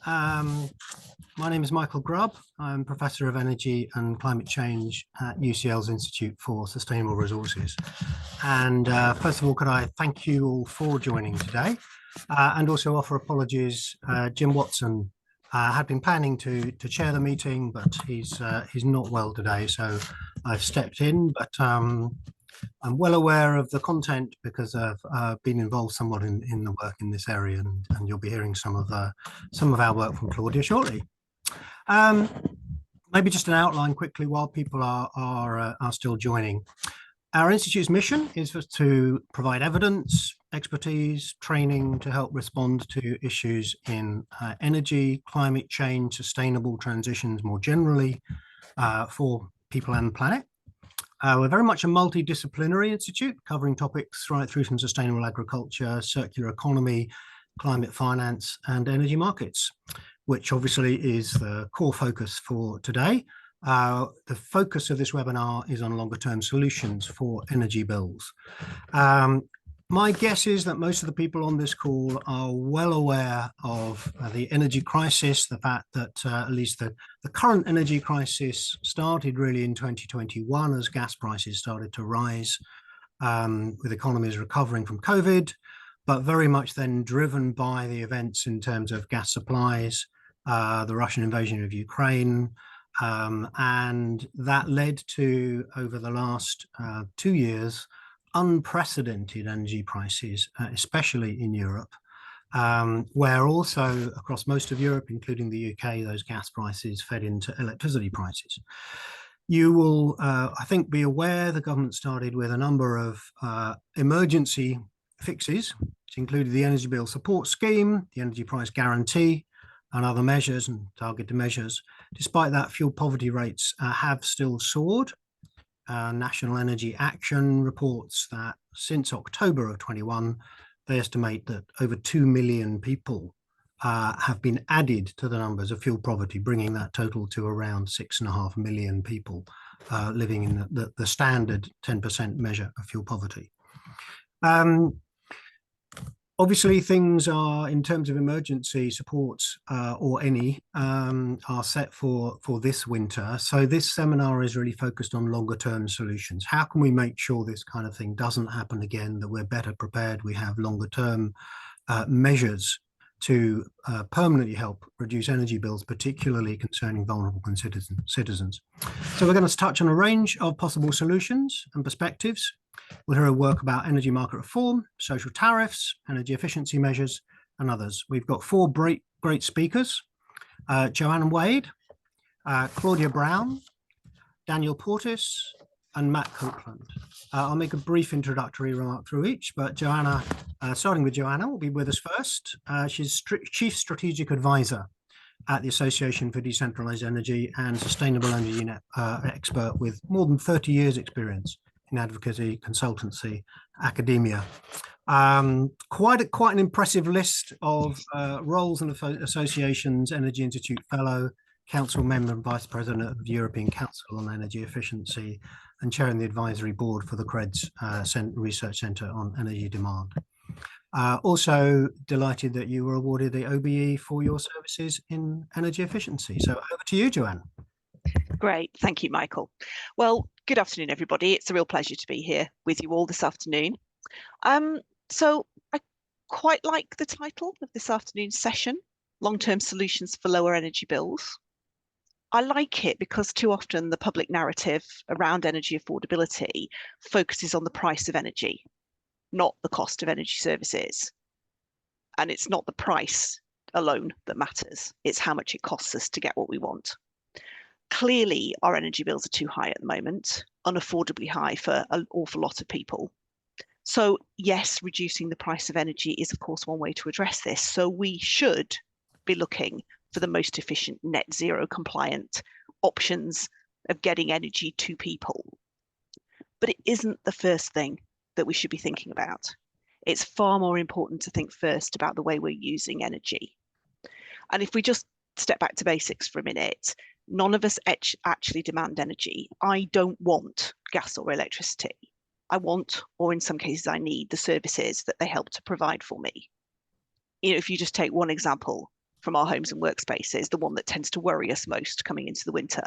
Um, my name is Michael Grubb. I'm Professor of Energy and Climate Change at UCL's Institute for Sustainable Resources. And first of all, could I thank you all for joining today and also offer apologies. Jim Watson had been planning to chair the meeting, but he's not well today, so I've stepped in. But I'm well aware of the content because I've been involved somewhat in the work in this area, and you'll be hearing some of our work from Claudia shortly. Maybe just an outline quickly while people are still joining. Our institute's mission is to provide evidence, expertise, training to help respond to issues in energy, climate change, sustainable transitions more generally for people and the planet. We're very much a multidisciplinary institute covering topics right through from sustainable agriculture, circular economy, climate finance, and energy markets, which obviously is the core focus for today. The focus of this webinar is on longer term solutions for energy bills. My guess is that most of the people on this call are well aware of the energy crisis, the fact that at least the current energy crisis started really in 2021 as gas prices started to rise with economies recovering from COVID, but very much then driven by the events in terms of gas supplies, the Russian invasion of Ukraine, and that led to, over the last 2 years, unprecedented energy prices, especially in Europe, where also across most of Europe, including the UK, those gas prices fed into electricity prices. You will, I think, be aware the government started with a number of emergency fixes, which included the Energy Bill Support Scheme, the Energy Price Guarantee, and other measures and targeted measures. Despite that, fuel poverty rates have still soared. National Energy Action reports that since October of 21, they estimate that over 2 million people have been added to the numbers of fuel poverty, bringing that total to around 6.5 million people living in the standard 10% measure of fuel poverty. Obviously, things are, in terms of emergency supports or any, are set for this winter. So this seminar is really focused on longer term solutions. How can we make sure this kind of thing doesn't happen again, that we're better prepared, we have longer term measures to permanently help reduce energy bills, particularly concerning vulnerable citizens. So we're going to touch on a range of possible solutions and perspectives. We'll hear a work about energy market reform, social tariffs, energy efficiency measures, and others. We've got four great speakers: Joanna Wade, Claudia Brown, Daniel Portis, and Matt Copeland. I'll make a brief introductory remark through each, but Joanna, starting with Joanna, will be with us first. She's Chief Strategic Advisor at the Association for Decentralized Energy and Sustainable Energy expert with more than 30 years experience in advocacy, consultancy, academia. Quite an impressive list of roles and associations: Energy Institute Fellow, Council Member and Vice President of the European Council on Energy Efficiency, and chairing the advisory board for the CREDS Research Centre on Energy Demand. Also delighted that you were awarded the OBE for your services in energy efficiency. So over to you, Joanne. Great, thank you, Michael. Well, good afternoon, everybody. It's a real pleasure to be here with you all this afternoon. So I quite like the title of this afternoon's session, Long-Term Solutions for Lower Energy Bills. I like it because too often the public narrative around energy affordability focuses on the price of energy, not the cost of energy services. And it's not the price alone that matters, it's how much it costs us to get what we want. Clearly, our energy bills are too high at the moment, unaffordably high for an awful lot of people. So yes, reducing the price of energy is of course one way to address this. So we should be looking for the most efficient net zero compliant options of getting energy to people. But it isn't the first thing that we should be thinking about. It's far more important to think first about the way we're using energy. And if we just step back to basics for a minute, none of us actually demand energy. I don't want gas or electricity. I want, or in some cases I need, the services that they help to provide for me. You know, if you just take one example, from our homes and workspaces, the one that tends to worry us most coming into the winter,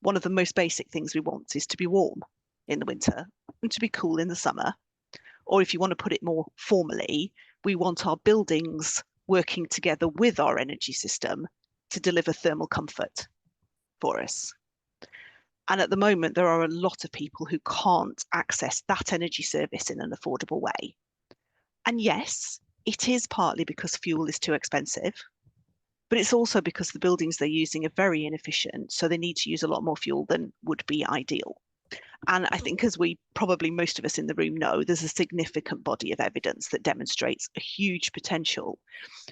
one of the most basic things we want is to be warm in the winter and to be cool in the summer. Or if you want to put it more formally, we want our buildings working together with our energy system to deliver thermal comfort for us. And at the moment, there are a lot of people who can't access that energy service in an affordable way. And yes, it is partly because fuel is too expensive, but it's also because the buildings they're using are very inefficient, so they need to use a lot more fuel than would be ideal. And I think, as we probably most of us in the room know, there's a significant body of evidence that demonstrates a huge potential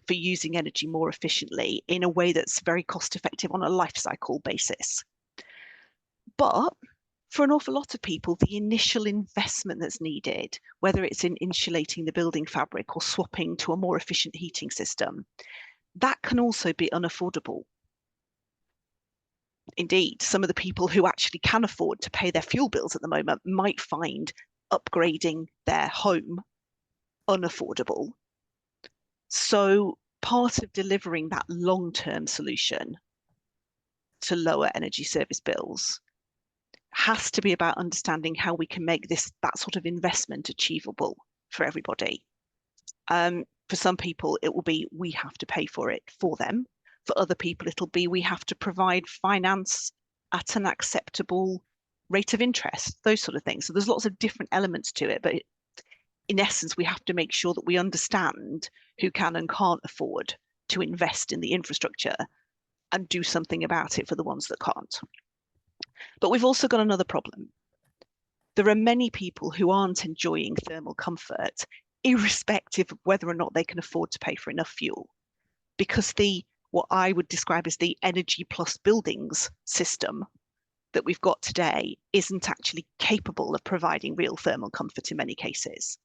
for using energy more efficiently in a way that's very cost effective on a life cycle basis. But for an awful lot of people, the initial investment that's needed, whether it's in insulating the building fabric or swapping to a more efficient heating system, that can also be unaffordable. Indeed, some of the people who actually can afford to pay their fuel bills at the moment might find upgrading their home unaffordable. So part of delivering that long-term solution to lower energy service bills has to be about understanding how we can make that sort of investment achievable for everybody. For some people, it will be we have to pay for it for them. For other people, it'll be we have to provide finance at an acceptable rate of interest, those sort of things. So there's lots of different elements to it, but in essence, we have to make sure that we understand who can and can't afford to invest in the infrastructure and do something about it for the ones that can't. But we've also got another problem. There are many people who aren't enjoying thermal comfort, irrespective of whether or not they can afford to pay for enough fuel, because what I would describe as the energy plus buildings system that we've got today isn't actually capable of providing real thermal comfort in many cases.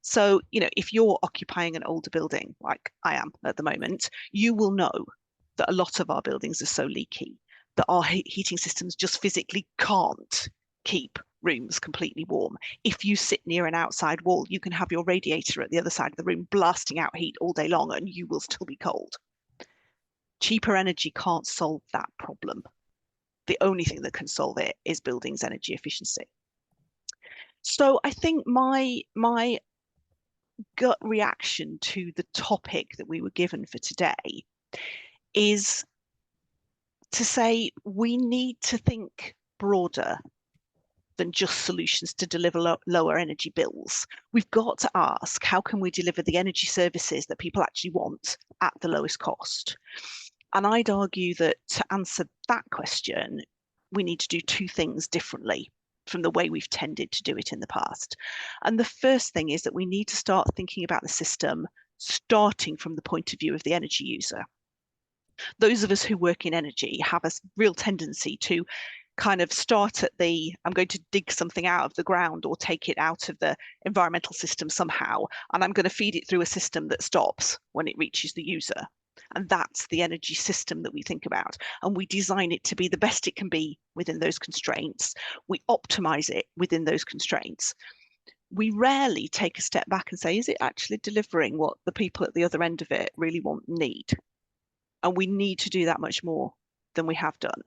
So, if you're occupying an older building, like I am at the moment, you will know that a lot of our buildings are so leaky that our heating systems just physically can't keep rooms completely warm. If you sit near an outside wall, you can have your radiator at the other side of the room blasting out heat all day long and you will still be cold. Cheaper energy can't solve that problem. The only thing that can solve it is buildings' energy efficiency. So I think my gut reaction to the topic that we were given for today is to say we need to think broader than just solutions to deliver lower energy bills. We've got to ask, how can we deliver the energy services that people actually want at the lowest cost? And I'd argue that to answer that question, we need to do two things differently from the way we've tended to do it in the past. And the first thing is that we need to start thinking about the system starting from the point of view of the energy user. Those of us who work in energy have a real tendency to kind of start at I'm going to dig something out of the ground or take it out of the environmental system somehow, and I'm going to feed it through a system that stops when it reaches the user. And that's the energy system that we think about. And we design it to be the best it can be within those constraints. We optimize it within those constraints. We rarely take a step back and say, is it actually delivering what the people at the other end of it really want and need? And we need to do that much more than we have done.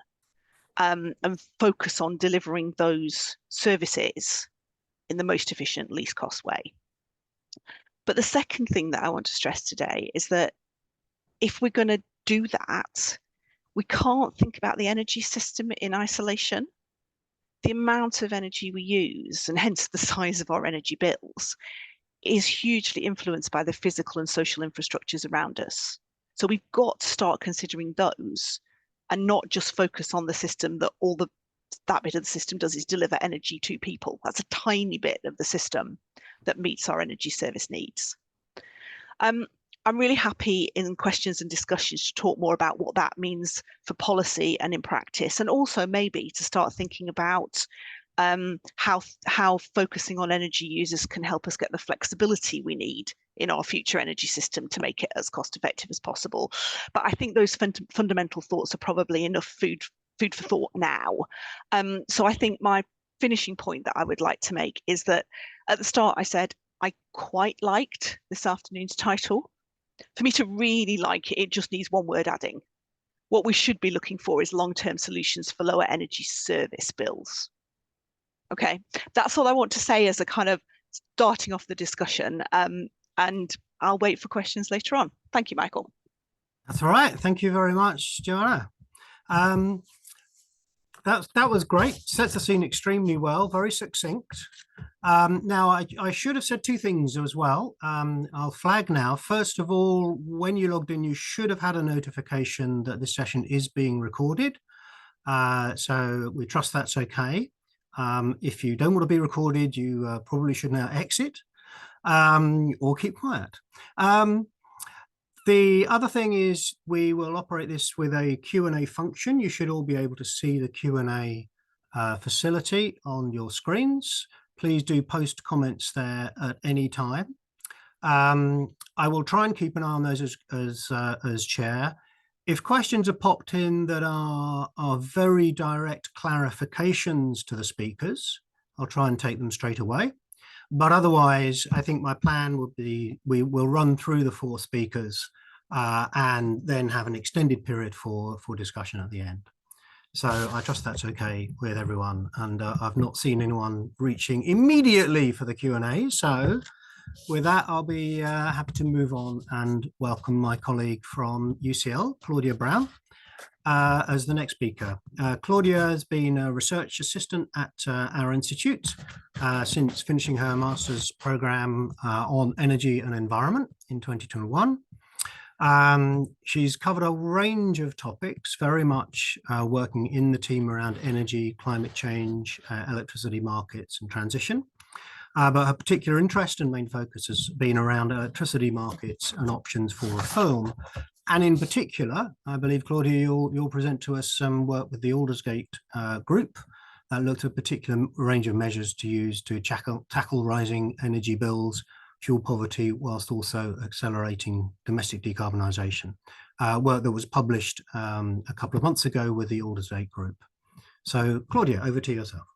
And focus on delivering those services in the most efficient, least cost way. But the second thing that I want to stress today is that if we're going to do that, we can't think about the energy system in isolation. The amount of energy we use, and hence the size of our energy bills, is hugely influenced by the physical and social infrastructures around us. So we've got to start considering those and not just focus on the system that that bit of the system does is deliver energy to people. That's a tiny bit of the system that meets our energy service needs. I'm really happy in questions and discussions to talk more about what that means for policy and in practice, and also maybe to start thinking about how focusing on energy users can help us get the flexibility we need in our future energy system to make it as cost effective as possible. But I think those fundamental thoughts are probably enough food for thought now. So I think my finishing point that I would like to make is that at the start I said I quite liked this afternoon's title. For me to really like it, it just needs one word adding. What we should be looking for is long-term solutions for lower energy service bills. Okay, that's all I want to say as a kind of starting off the discussion. And I'll wait for questions later on. Thank you, Michael. That's all right. Thank you very much, Joanna. That was great. Sets the scene extremely well, very succinct. Now, I should have said two things as well. I'll flag now. First of all, when you logged in, you should have had a notification that this session is being recorded. So we trust that's okay. If you don't want to be recorded, you probably should now exit or keep quiet. The other thing is we will operate this with a Q&A function. You should all be able to see the Q&A facility on your screens. Please do post comments there at any time. I will try and keep an eye on those as chair. If questions are popped in that are very direct clarifications to the speakers, I'll try and take them straight away. But otherwise, I think my plan would be we will run through the four speakers and then have an extended period for discussion at the end. So I trust that's okay with everyone. And I've not seen anyone reaching immediately for the Q&A. So with that, I'll be happy to move on and welcome my colleague from UCL, Claudia Brown, as the next speaker. Claudia has been a research assistant at our institute since finishing her master's program on energy and environment in 2021. She's covered a range of topics, very much working in the team around energy, climate change, electricity markets and transition. But her particular interest and main focus has been around electricity markets and options for reform. And in particular, I believe, Claudia, you'll present to us some work with the Aldersgate group that looked at a particular range of measures to use to tackle rising energy bills, fuel poverty, whilst also accelerating domestic decarbonisation. Work that was published a couple of months ago with the Aldersgate group. So, Claudia, over to yourself.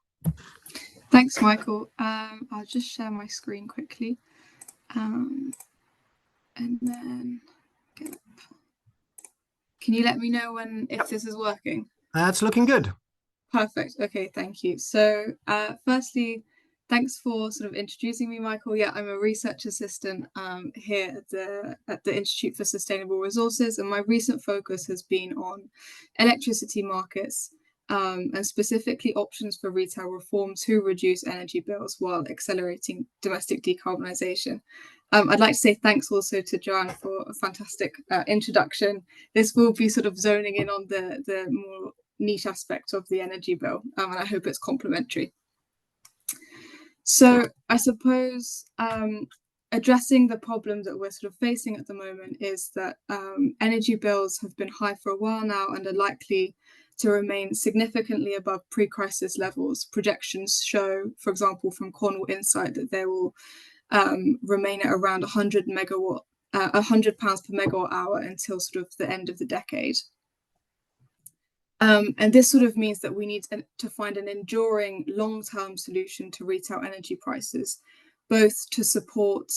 Thanks, Michael. I'll just share my screen quickly. And then get up. Can you let me know if this is working? That's looking good. Perfect. Okay, thank you. So firstly, thanks for sort of introducing me, Michael. Yeah, I'm a research assistant here at the Institute for Sustainable Resources, and my recent focus has been on electricity markets and specifically options for retail reform to reduce energy bills while accelerating domestic decarbonisation. I'd like to say thanks also to Joanne for a fantastic introduction. This will be sort of zoning in on the more niche aspect of the energy bill, and I hope it's complementary. So I suppose addressing the problem that we're sort of facing at the moment is that energy bills have been high for a while now and are likely to remain significantly above pre-crisis levels. Projections show, for example, from Cornwall Insight, that they will remain at around £100 per megawatt hour until sort of the end of the decade. And this sort of means that we need to find an enduring long-term solution to retail energy prices, both to support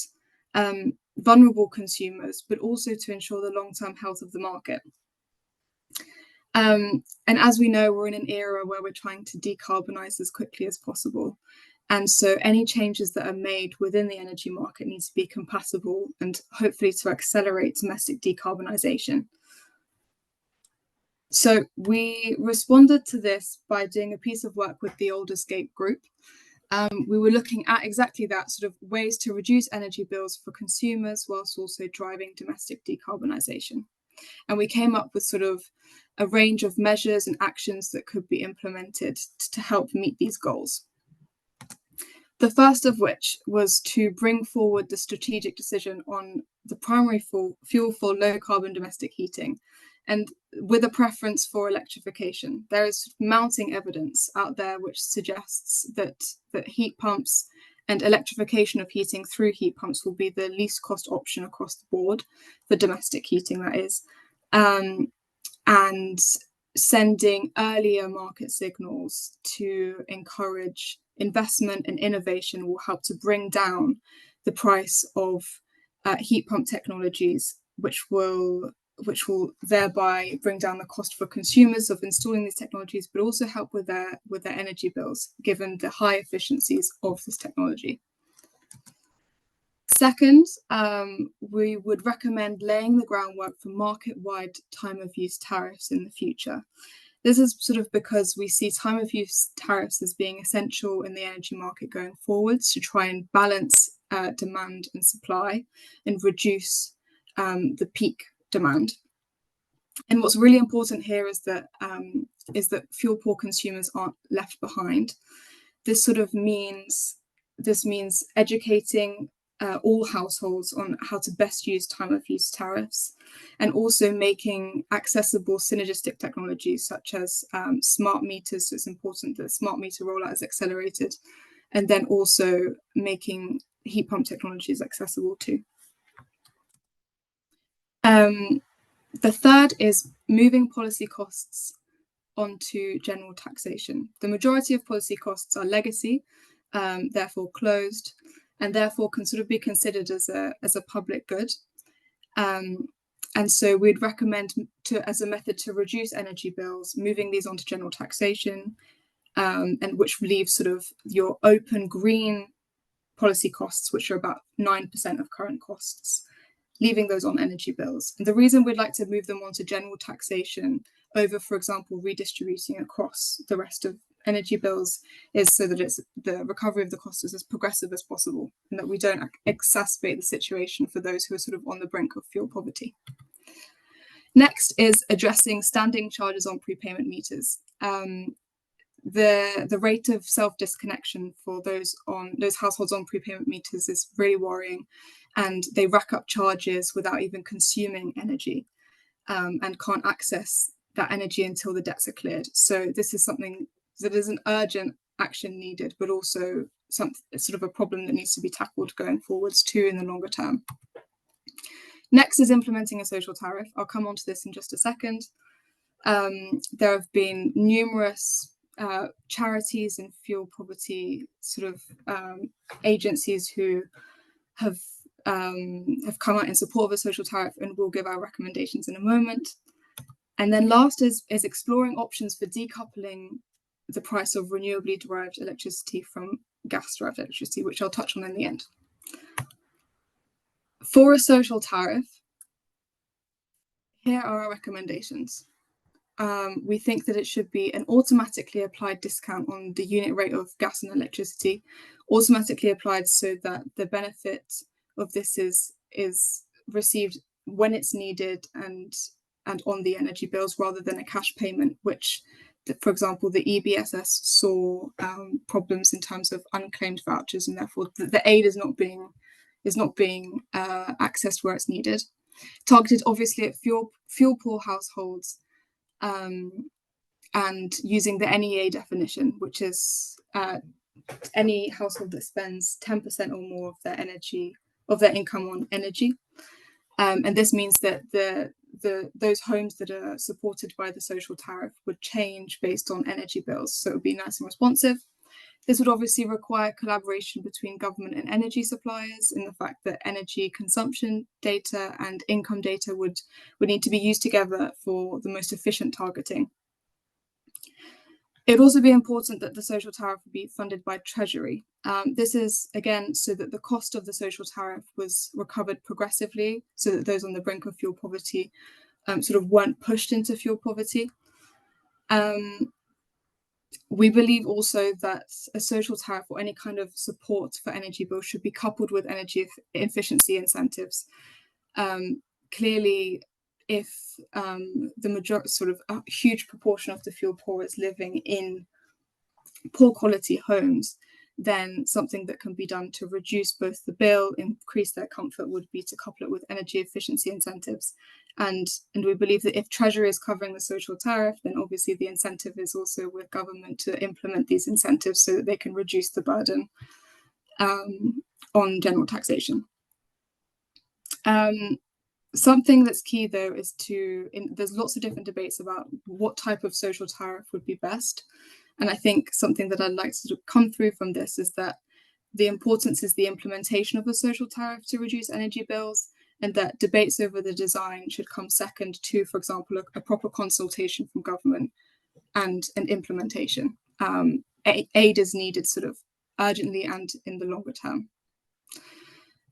vulnerable consumers, but also to ensure the long-term health of the market. And as we know, we're in an era where we're trying to decarbonise as quickly as possible. And so any changes that are made within the energy market needs to be compatible and hopefully to accelerate domestic decarbonisation. So we responded to this by doing a piece of work with the Aldersgate group. We were looking at exactly that, sort of ways to reduce energy bills for consumers whilst also driving domestic decarbonisation. And we came up with sort of a range of measures and actions that could be implemented to help meet these goals. The first of which was to bring forward the strategic decision on the primary fuel for low carbon domestic heating, and with a preference for electrification. There is mounting evidence out there which suggests that heat pumps and electrification of heating through heat pumps will be the least cost option across the board for domestic heating, that is. And sending earlier market signals to encourage investment and innovation will help to bring down the price of heat pump technologies which will thereby bring down the cost for consumers of installing these technologies, but also help with their energy bills, given the high efficiencies of this technology. Second, we would recommend laying the groundwork for market-wide time of use tariffs in the future. This is sort of because we see time of use tariffs as being essential in the energy market going forwards to try and balance demand and supply and reduce the peak demand. And what's really important here is that fuel poor consumers aren't left behind. This means educating all households on how to best use time of use tariffs, and also making accessible synergistic technologies such as smart meters. So it's important that smart meter rollout is accelerated, and then also making heat pump technologies accessible too. The third is moving policy costs onto general taxation. The majority of policy costs are legacy, therefore closed, and therefore can sort of be considered as a public good. And so we'd recommend as a method to reduce energy bills, moving these onto general taxation, and which leaves sort of your open green policy costs, which are about 9% of current costs, leaving those on energy bills. And the reason we'd like to move them onto general taxation over, for example, redistributing across the rest of energy bills is so that the recovery of the cost is as progressive as possible, and that we don't exacerbate the situation for those who are sort of on the brink of fuel poverty. Next is addressing standing charges on prepayment meters. The rate of self-disconnection for those households on prepayment meters is really worrying, and they rack up charges without even consuming energy, and can't access that energy until the debts are cleared. So this is something that is an urgent action needed, but also sort of a problem that needs to be tackled going forwards too in the longer term. Next is implementing a social tariff. I'll come on to this in just a second. There have been numerous charities and fuel poverty sort of agencies who have come out in support of a social tariff, and we'll give our recommendations in a moment. And then last is exploring options for decoupling the price of renewably derived electricity from gas-derived electricity, which I'll touch on in the end. For a social tariff, here are our recommendations. We think that it should be an automatically applied discount on the unit rate of gas and electricity, automatically applied so that the benefit of this is received when it's needed and on the energy bills, rather than a cash payment, which, for example, the EBSS saw problems in terms of unclaimed vouchers, and therefore the aid is not being accessed where it's needed. Targeted obviously at fuel poor households, and using the NEA definition, which is any household that spends 10% or more of their income on energy. And this means that those homes that are supported by the social tariff would change based on energy bills. So it would be nice and responsive. This would obviously require collaboration between government and energy suppliers, in the fact that energy consumption data and income data would need to be used together for the most efficient targeting. It would also be important that the social tariff would be funded by Treasury. This is, again, so that the cost of the social tariff was recovered progressively, so that those on the brink of fuel poverty sort of weren't pushed into fuel poverty. We believe also that a social tariff or any kind of support for energy bills should be coupled with energy efficiency incentives. Clearly, if the majority, sort of a huge proportion of the fuel poor is living in poor quality homes, then something that can be done to reduce both the bill, increase their comfort, would be to couple it with energy efficiency incentives. And we believe that if Treasury is covering the social tariff, then obviously the incentive is also with government to implement these incentives so that they can reduce the burden on general taxation. Something that's key, though, is there's lots of different debates about what type of social tariff would be best. And I think something that I'd like to sort of come through from this is that the importance is the implementation of a social tariff to reduce energy bills, and that debates over the design should come second to, for example, a proper consultation from government and an implementation. Aid is needed sort of urgently and in the longer term.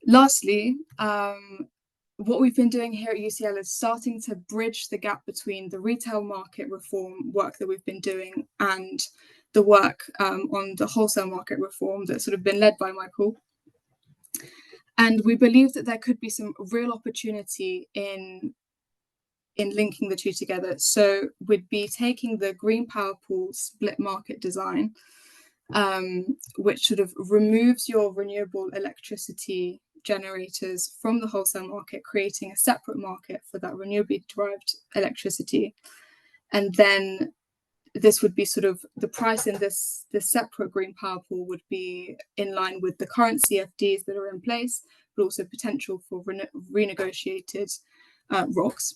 Lastly, what we've been doing here at UCL is starting to bridge the gap between the retail market reform work that we've been doing and the work on the wholesale market reform that's sort of been led by Michael. And we believe that there could be some real opportunity in linking the two together. So we'd be taking the green power pool split market design, which sort of removes your renewable electricity generators from the wholesale market, creating a separate market for that renewably derived electricity. And then this would be sort of the price in this separate green power pool would be in line with the current CFDs that are in place, but also potential for renegotiated ROCs.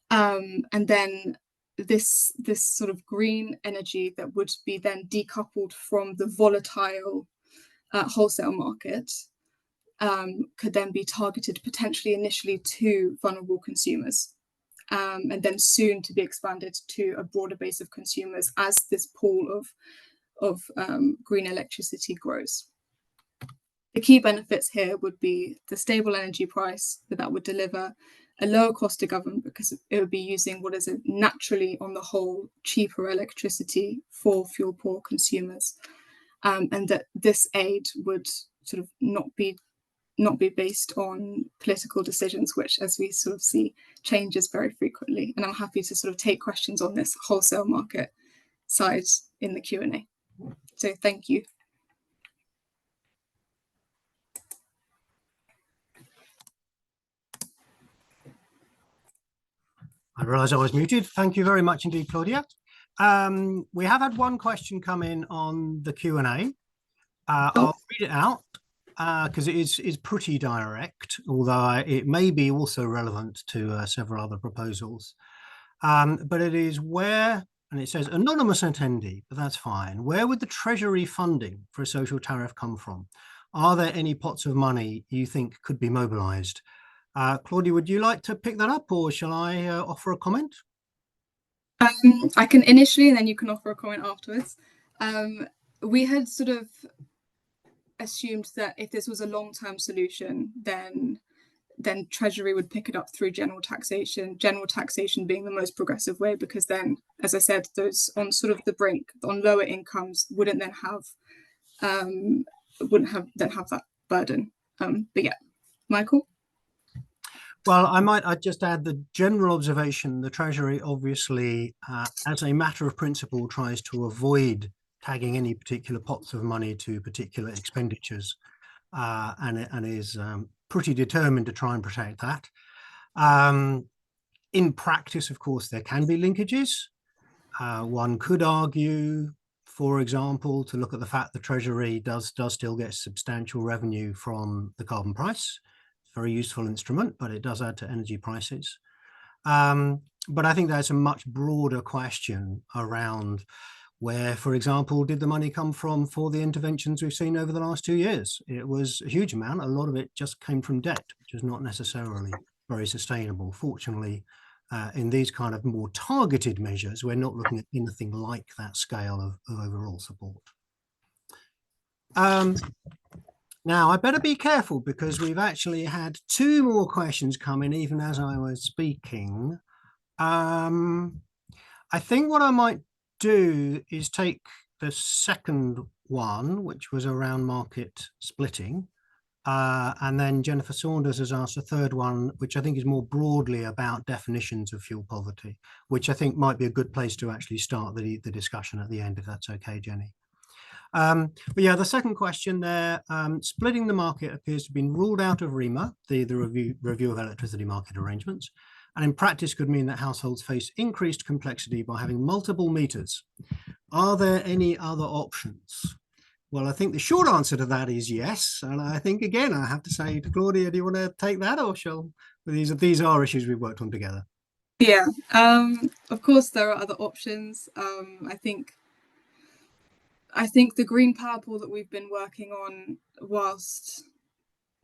And then this sort of green energy that would be then decoupled from the volatile wholesale market could then be targeted potentially initially to vulnerable consumers, and then soon to be expanded to a broader base of consumers as this pool of green electricity grows. The key benefits here would be the stable energy price that would deliver a lower cost to government because it would be using what is a naturally, on the whole, cheaper electricity for fuel poor consumers, and that this aid would sort of not be based on political decisions, which, as we sort of see, changes very frequently. And I'm happy to sort of take questions on this wholesale market side in the Q&A. So thank you. I realise I was muted. Thank you very much indeed, Claudia. We have had one question come in on the Q&A. I'll read it out because it is pretty direct, although it may be also relevant to several other proposals. But it is where, and it says anonymous attendee, but that's fine. Where would the Treasury funding for a social tariff come from? Are there any pots of money you think could be mobilised? Claudia, would you like to pick that up, or shall I offer a comment? I can initially, and then you can offer a comment afterwards. We had sort of assumed that if this was a long-term solution, then Treasury would pick it up through general taxation being the most progressive way, because then, as I said, those on sort of the brink, on lower incomes, wouldn't have that burden. But yeah, Michael? Well, I'd just add the general observation. The Treasury obviously, as a matter of principle, tries to avoid tagging any particular pots of money to particular expenditures, and is pretty determined to try and protect that. In practice, of course, there can be linkages. One could argue, for example, to look at the fact the Treasury does still get substantial revenue from the carbon price. Very useful instrument, but it does add to energy prices. But I think that's a much broader question around where, for example, did the money come from for the interventions we've seen over the last 2 years? It was a huge amount. A lot of it just came from debt, which is not necessarily very sustainable. Fortunately, in these kind of more targeted measures, we're not looking at anything like that scale of overall support. Now, I better be careful because we've actually had 2 more questions come in even as I was speaking. I think what I might do is take the second one, which was around market splitting. And then Jennifer Saunders has asked a third one, which I think is more broadly about definitions of fuel poverty, which I think might be a good place to actually start the discussion at the end, if that's okay, Jenny. But yeah, the second question there, splitting the market appears to have been ruled out of REMA, the review of electricity market arrangements, and in practice could mean that households face increased complexity by having multiple meters. Are there any other options? Well, I think the short answer to that is yes. And I think, again, I have to say to Claudia, do you want to take that, or shall these are issues we've worked on together? Yeah, of course, there are other options. I think the green power pool that we've been working on, whilst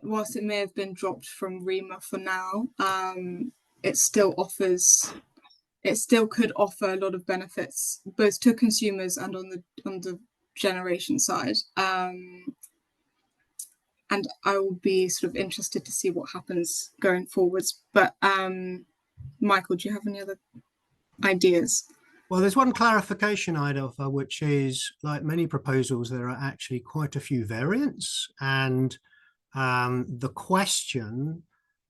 whilst it may have been dropped from REMA for now, it still could offer a lot of benefits both to consumers and on the generation side. And I will be sort of interested to see what happens going forwards. But Michael, do you have any other ideas? Well, there's one clarification I'd offer, which is, like many proposals, there are actually quite a few variants, and the question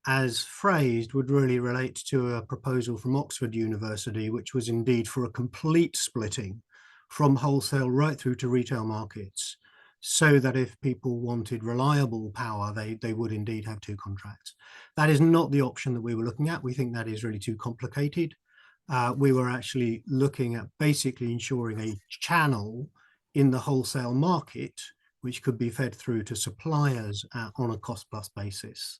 as phrased would really relate to a proposal from Oxford University, which was indeed for a complete splitting from wholesale right through to retail markets, so that if people wanted reliable power, they would indeed have two contracts. That is not the option that we were looking at. We think that is really too complicated. We were actually looking at basically ensuring a channel in the wholesale market which could be fed through to suppliers on a cost plus basis.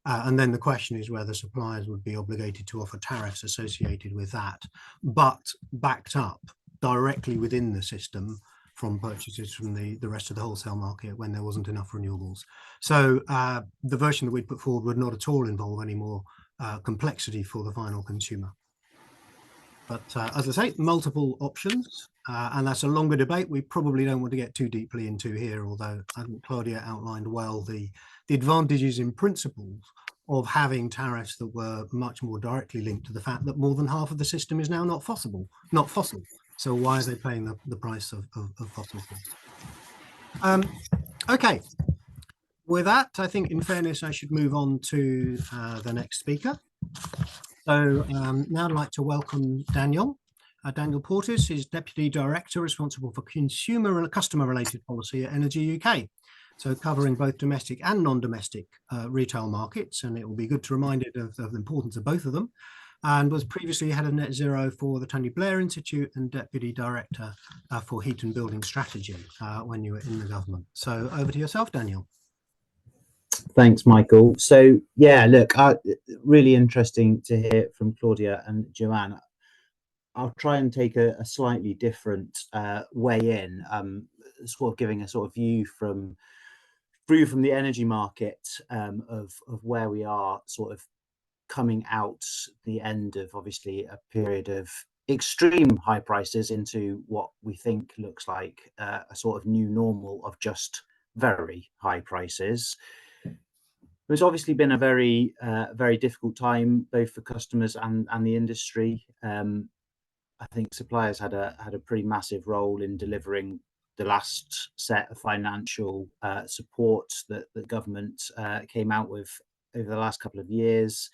And then the question is whether suppliers would be obligated to offer tariffs associated with that, but backed up directly within the system from purchases from the rest of the wholesale market when there wasn't enough renewables. So the version that we'd put forward would not at all involve any more complexity for the final consumer. But as I say, multiple options, and that's a longer debate we probably don't want to get too deeply into here, although I think Claudia outlined well the advantages in principle of having tariffs that were much more directly linked to the fact that more than half of the system is now not fossil. So why are they paying the price of fossil fuels? Okay, with that, I think in fairness, I should move on to the next speaker. So now I'd like to welcome Daniel. Daniel Portis is Deputy Director responsible for consumer and customer related policy at Energy UK. So covering both domestic and non-domestic retail markets, and it will be good to remind it of the importance of both of them, and was previously head of net zero for the Tony Blair Institute and Deputy Director for Heat and Building Strategy when you were in the government. So over to yourself, Daniel. Thanks, Michael. So yeah, look, really interesting to hear from Claudia and Joanne. I'll try and take a slightly different way in, sort of giving a sort of view from the energy market of where we are sort of coming out the end of obviously a period of extreme high prices into what we think looks like a sort of new normal of just very high prices. It's obviously been a very difficult time both for customers and the industry. I think suppliers had a pretty massive role in delivering the last set of financial support that the government came out with over the last couple of years.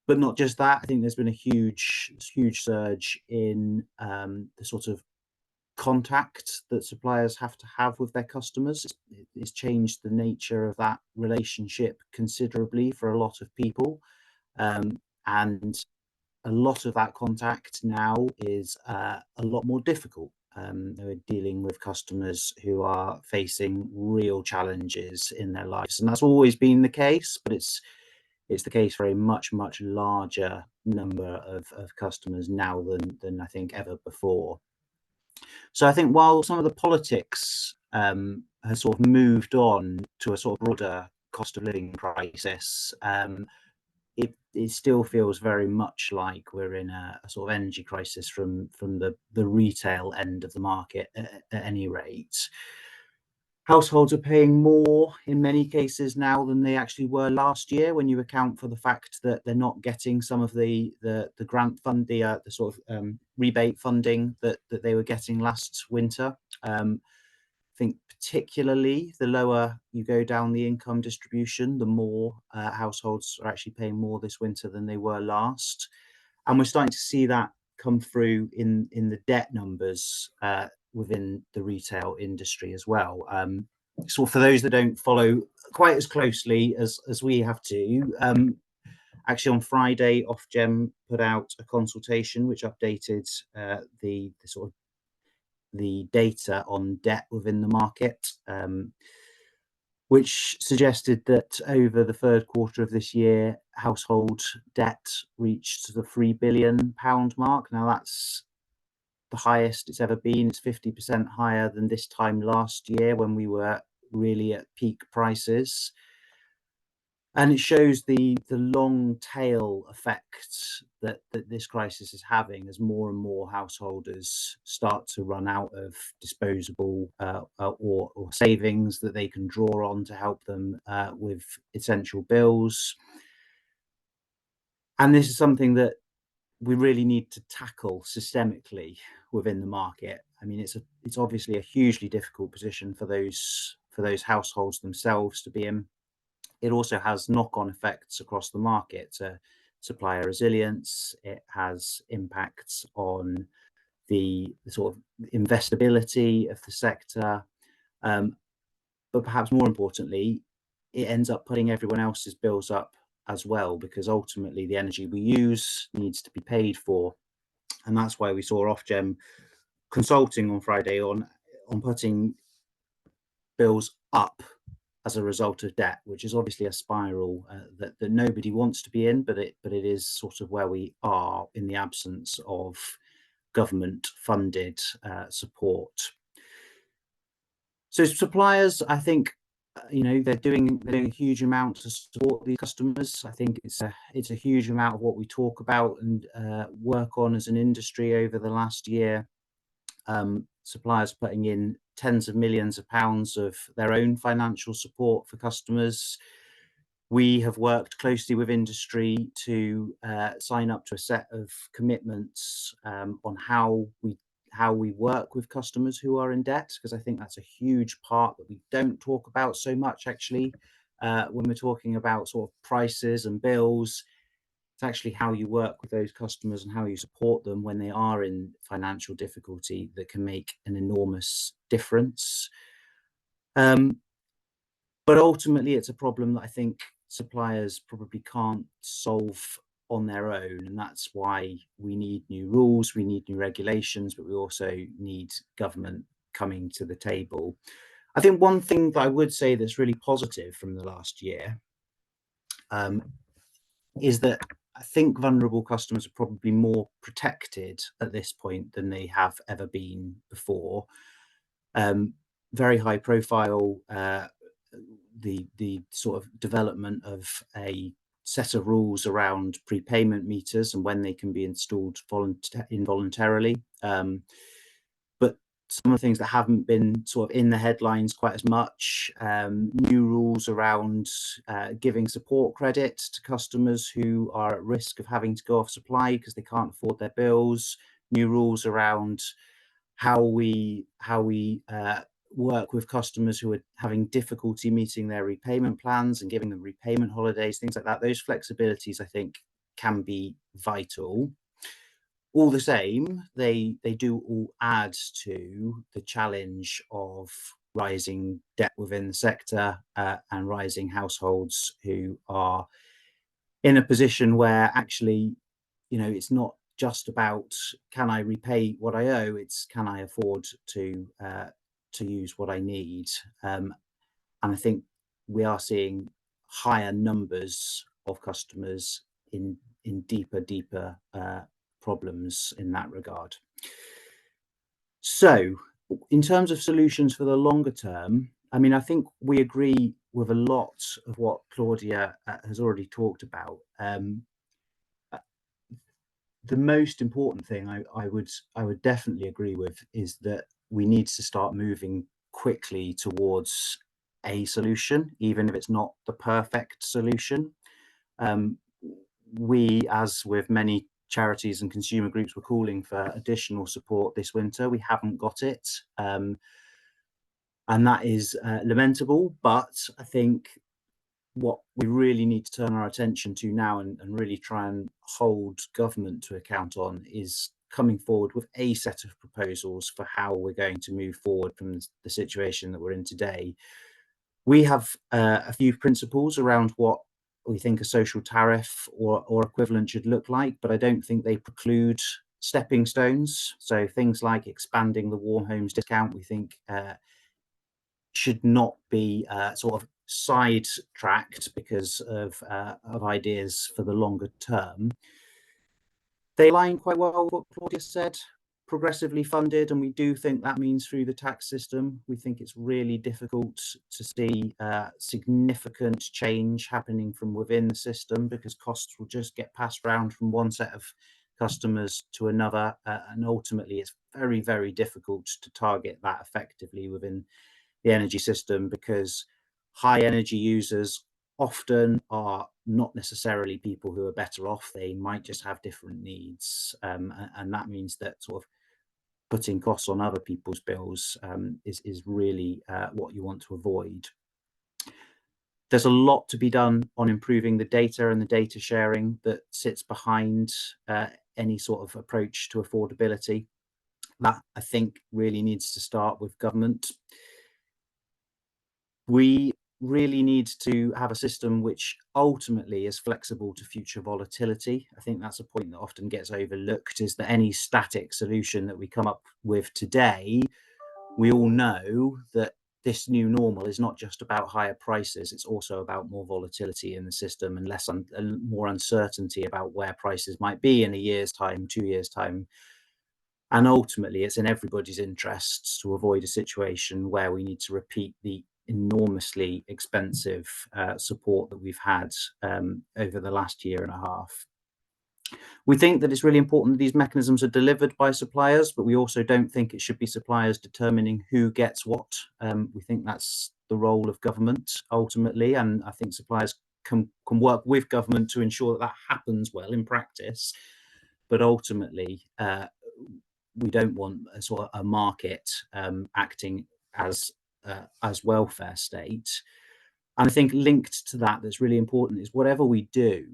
But not just that, I think there's been a huge surge in the sort of contact that suppliers have to have with their customers. It's changed the nature of that relationship considerably for a lot of people, and a lot of that contact now is a lot more difficult. We're dealing with customers who are facing real challenges in their lives, and that's always been the case, but it's the case for a much larger number of customers now than I think ever before. So I think while some of the politics has sort of moved on to a sort of broader cost of living crisis, it still feels very much like we're in a sort of energy crisis from the retail end of the market at any rate. Households are paying more in many cases now than they actually were last year, when you account for the fact that they're not getting some of the grant fund, the sort of rebate funding that they were getting last winter. I think particularly the lower you go down the income distribution, the more households are actually paying more this winter than they were last. And we're starting to see that come through in the debt numbers within the retail industry as well. So for those that don't follow quite as closely as we have to, actually on Friday, Ofgem put out a consultation which updated the sort of the data on debt within the market, which suggested that over the third quarter of this year, household debt reached the £3 billion mark. Now that's the highest it's ever been. It's 50% higher than this time last year when we were really at peak prices. And it shows the long tail effect that this crisis is having as more and more householders start to run out of disposable or savings that they can draw on to help them with essential bills. And this is something that we really need to tackle systemically within the market. I mean, it's obviously a hugely difficult position for those households themselves to be in. It also has knock-on effects across the market, supplier resilience. It has impacts on the sort of investability of the sector, but perhaps more importantly, it ends up putting everyone else's bills up as well, because ultimately the energy we use needs to be paid for, and that's why we saw Ofgem consulting on Friday on putting bills up as a result of debt, which is obviously a spiral that nobody wants to be in, but it is sort of where we are in the absence of government funded support. So suppliers, I think, they're doing a huge amount to support these customers. I think it's a huge amount of what we talk about and work on as an industry over the last year. Suppliers putting in tens of millions of pounds of their own financial support for customers. We have worked closely with industry to sign up to a set of commitments on how we work with customers who are in debt, because I think that's a huge part that we don't talk about so much actually when we're talking about sort of prices and bills. It's actually how you work with those customers and how you support them when they are in financial difficulty that can make an enormous difference. But ultimately, it's a problem that I think suppliers probably can't solve on their own, and that's why we need new rules, we need new regulations, but we also need government coming to the table. I think one thing that I would say that's really positive from the last year is that I think vulnerable customers are probably more protected at this point than they have ever been before. Very high profile, the sort of development of a set of rules around prepayment meters and when they can be installed involuntarily. But some of the things that haven't been sort of in the headlines quite as much, new rules around giving support credit to customers who are at risk of having to go off supply because they can't afford their bills, new rules around how we work with customers who are having difficulty meeting their repayment plans and giving them repayment holidays, things like that. Those flexibilities, I think, can be vital. All the same, they do all add to the challenge of rising debt within the sector and rising households who are in a position where actually, it's not just about can I repay what I owe, it's can I afford to use what I need. And I think we are seeing higher numbers of customers in deeper problems in that regard. So in terms of solutions for the longer term, I mean, I think we agree with a lot of what Claudia has already talked about. The most important thing I would definitely agree with is that we need to start moving quickly towards a solution, even if it's not the perfect solution. We, as with many charities and consumer groups, were calling for additional support this winter. We haven't got it, and that is lamentable. But I think what we really need to turn our attention to now and really try and hold government to account on is coming forward with a set of proposals for how we're going to move forward from the situation that we're in today. We have a few principles around what we think a social tariff or equivalent should look like, but I don't think they preclude stepping stones. So things like expanding the warm homes discount, we think should not be sort of sidetracked because of ideas for the longer term. They align quite well with what Claudia said. progressively funded, and we do think that means through the tax system. We think it's really difficult to see significant change happening from within the system, because costs will just get passed around from one set of customers to another, and ultimately it's very, very difficult to target that effectively within the energy system, because high energy users often are not necessarily people who are better off. They might just have different needs, and that means that sort of putting costs on other people's bills is really what you want to avoid. There's a lot to be done on improving the data and the data sharing that sits behind any sort of approach to affordability. That, I think, really needs to start with government. We really need to have a system which ultimately is flexible to future volatility. I think that's a point that often gets overlooked, is that any static solution that we come up with today, we all know that this new normal is not just about higher prices, it's also about more volatility in the system and more uncertainty about where prices might be in a year's time, 2 years' time. And ultimately, it's in everybody's interests to avoid a situation where we need to repeat the enormously expensive support that we've had over the last year and a half. We think that it's really important that these mechanisms are delivered by suppliers, but we also don't think it should be suppliers determining who gets what. We think that's the role of government ultimately, and I think suppliers can work with government to ensure that that happens well in practice. But ultimately, we don't want a sort of a market acting as welfare state. And I think linked to that, that's really important, is whatever we do,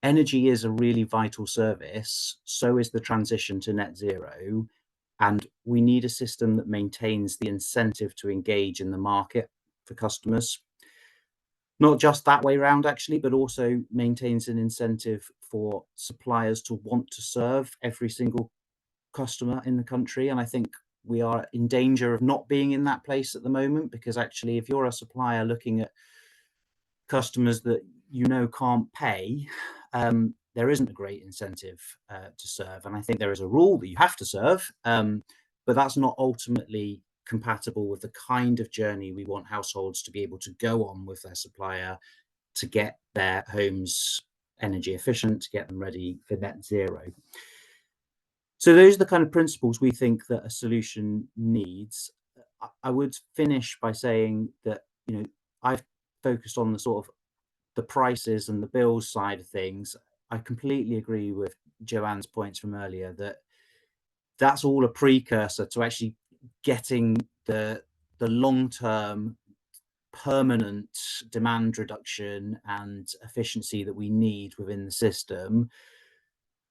energy is a really vital service. So is the transition to net zero, and we need a system that maintains the incentive to engage in the market for customers. Not just that way around, actually, but also maintains an incentive for suppliers to want to serve every single customer in the country. And I think we are in danger of not being in that place at the moment, because actually, if you're a supplier looking at customers that you know can't pay, there isn't a great incentive to serve. And I think there is a rule that you have to serve, but that's not ultimately compatible with the kind of journey we want households to be able to go on with their supplier to get their homes energy efficient, to get them ready for net zero. So those are the kind of principles we think that a solution needs. I would finish by saying that, you know, I've focused on the sort of the prices and the bills side of things. I completely agree with Joanne's points from earlier that that's all a precursor to actually getting the long-term permanent demand reduction and efficiency that we need within the system.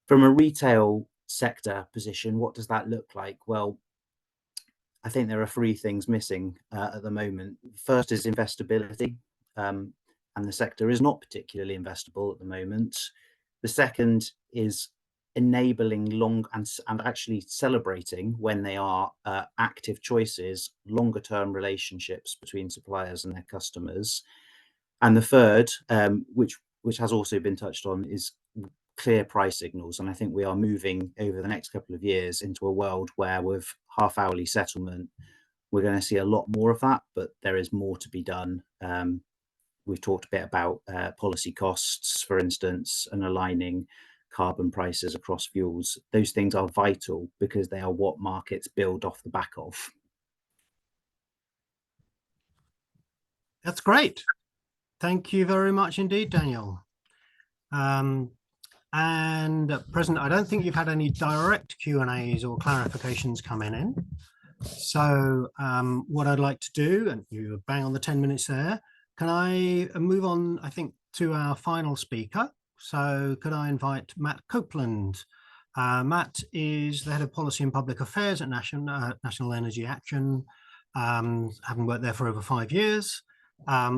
From a retail sector position, what does that look like? Well, I think there are 3 things missing at the moment. First is investability, and the sector is not particularly investable at the moment. The second is enabling long and actually celebrating, when they are active choices, longer term relationships between suppliers and their customers. And the third, which has also been touched on, is clear price signals. And I think we are moving over the next couple of years into a world where with half-hourly settlement, we're going to see a lot more of that, but there is more to be done. We've talked a bit about policy costs, for instance, and aligning carbon prices across fuels. Those things are vital because they are what markets build off the back of. That's great. Thank you very much indeed, Daniel. And at present, I don't think you've had any direct Q&As or clarifications coming in. So what I'd like to do, and you were bang on the 10 minutes there, can I move on, I think, to our final speaker? So could I invite Matt Copeland? Matt is the Head of Policy and Public Affairs at National Energy Action, having worked there for over 5 years,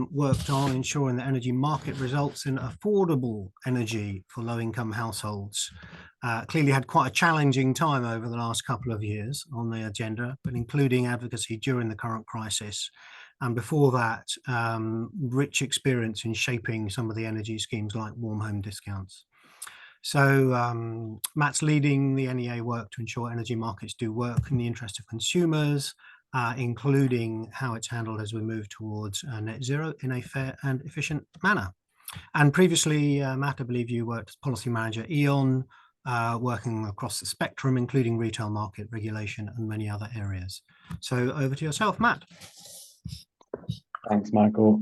worked on ensuring that energy market results in affordable energy for low-income households. Clearly had quite a challenging time over the last couple of years on the agenda, but including advocacy during the current crisis. And before that, rich experience in shaping some of the energy schemes like warm home discounts. So Matt's leading the NEA work to ensure energy markets do work in the interest of consumers, including how it's handled as we move towards net zero in a fair and efficient manner. And previously, Matt, I believe you worked as policy manager at E.ON, working across the spectrum, including retail market regulation and many other areas. So over to yourself, Matt. Thanks, Michael.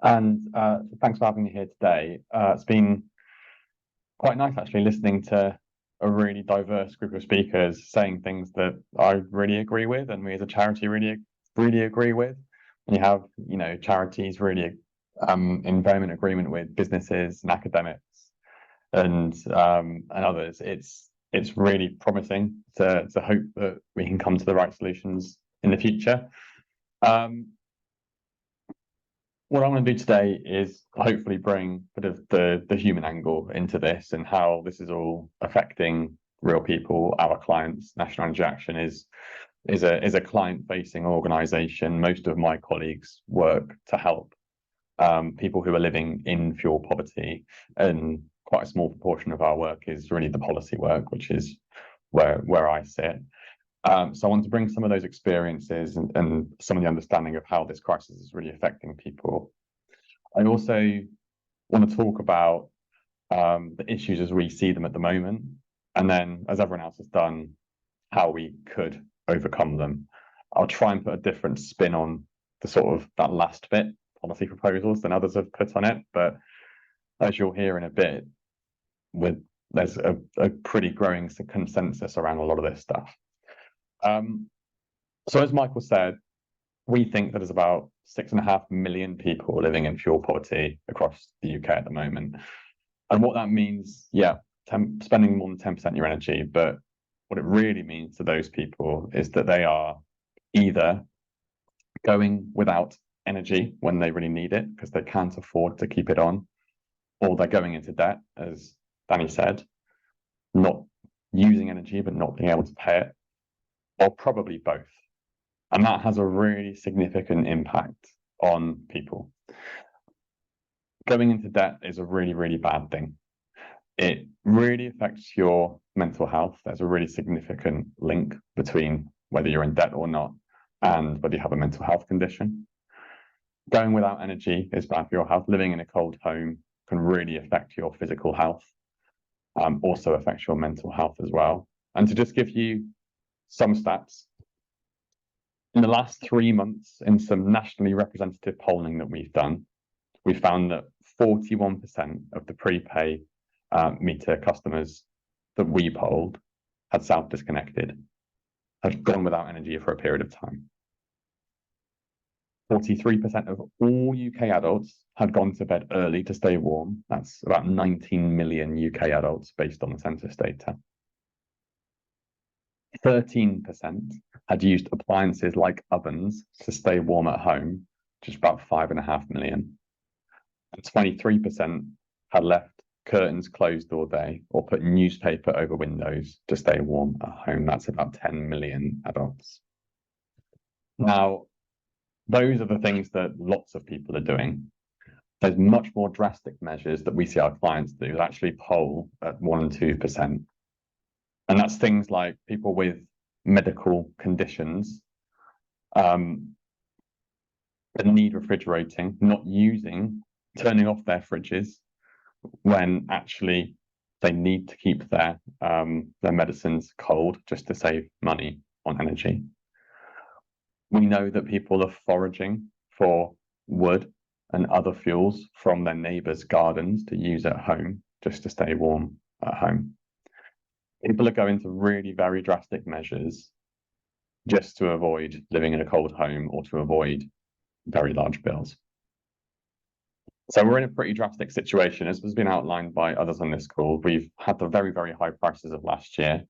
And thanks for having me here today. It's been quite nice actually listening to a really diverse group of speakers saying things that I really agree with, and we as a charity really agree with. And you have, charities really in vehement agreement with businesses and academics and others. It's really promising to hope that we can come to the right solutions in the future. What I want to do today is hopefully bring a bit of the human angle into this and how this is all affecting real people, our clients. National Energy Action is a client-facing organisation. Most of my colleagues work to help people who are living in fuel poverty, and quite a small proportion of our work is really the policy work, which is where I sit. So I want to bring some of those experiences and some of the understanding of how this crisis is really affecting people. I also want to talk about the issues as we see them at the moment, and then, as everyone else has done, how we could overcome them. I'll try and put a different spin on the sort of that last bit, policy proposals, than others have put on it. But as you'll hear in a bit, there's a pretty growing consensus around a lot of this stuff. So as Michael said, we think that there's about 6.5 million people living in fuel poverty across the UK at the moment. And what that means, spending more than 10% of your energy, but what it really means to those people is that they are either going without energy when they really need it because they can't afford to keep it on, or they're going into debt, as Danny said, not using energy but not being able to pay it, or probably both. And that has a really significant impact on people. Going into debt is a really, really bad thing. It really affects your mental health. There's a really significant link between whether you're in debt or not and whether you have a mental health condition. Going without energy is bad for your health. Living in a cold home can really affect your physical health, also affects your mental health as well. And to just give you some stats, in the last 3 months, in some nationally representative polling that we've done, we found that 41% of the prepay meter customers that we polled had self-disconnected, had gone without energy for a period of time. 43% of all UK adults had gone to bed early to stay warm. That's about 19 million UK adults based on the census data. 13% had used appliances like ovens to stay warm at home, which is about 5.5 million. And 23% had left curtains closed all day or put newspaper over windows to stay warm at home. That's about 10 million adults. Now, those are the things that lots of people are doing. There's much more drastic measures that we see our clients do that actually poll at 1 and 2%. And that's things like people with medical conditions that need refrigerating, not turning off their fridges when actually they need to keep their medicines cold just to save money on energy. We know that people are foraging for wood and other fuels from their neighbours' gardens to use at home just to stay warm at home. People are going to really very drastic measures just to avoid living in a cold home or to avoid very large bills. So we're in a pretty drastic situation, as has been outlined by others on this call. We've had the very, very high prices of last year.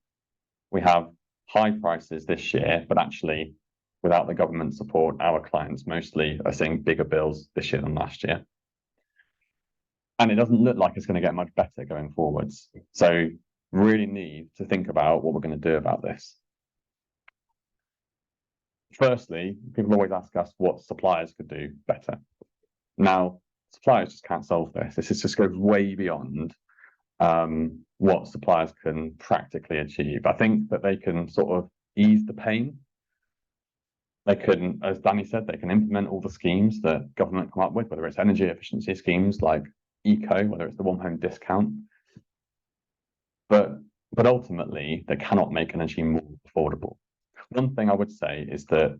We have high prices this year, but actually, without the government support, our clients mostly are seeing bigger bills this year than last year. And it doesn't look like it's going to get much better going forwards. So really need to think about what we're going to do about this. Firstly, people always ask us what suppliers could do better. Now, suppliers just can't solve this. This just goes way beyond what suppliers can practically achieve. I think that they can sort of ease the pain. They can, as Danny said, they can implement all the schemes that government come up with, whether it's energy efficiency schemes like eco, whether it's the one home discount. But ultimately, they cannot make energy more affordable. One thing I would say is that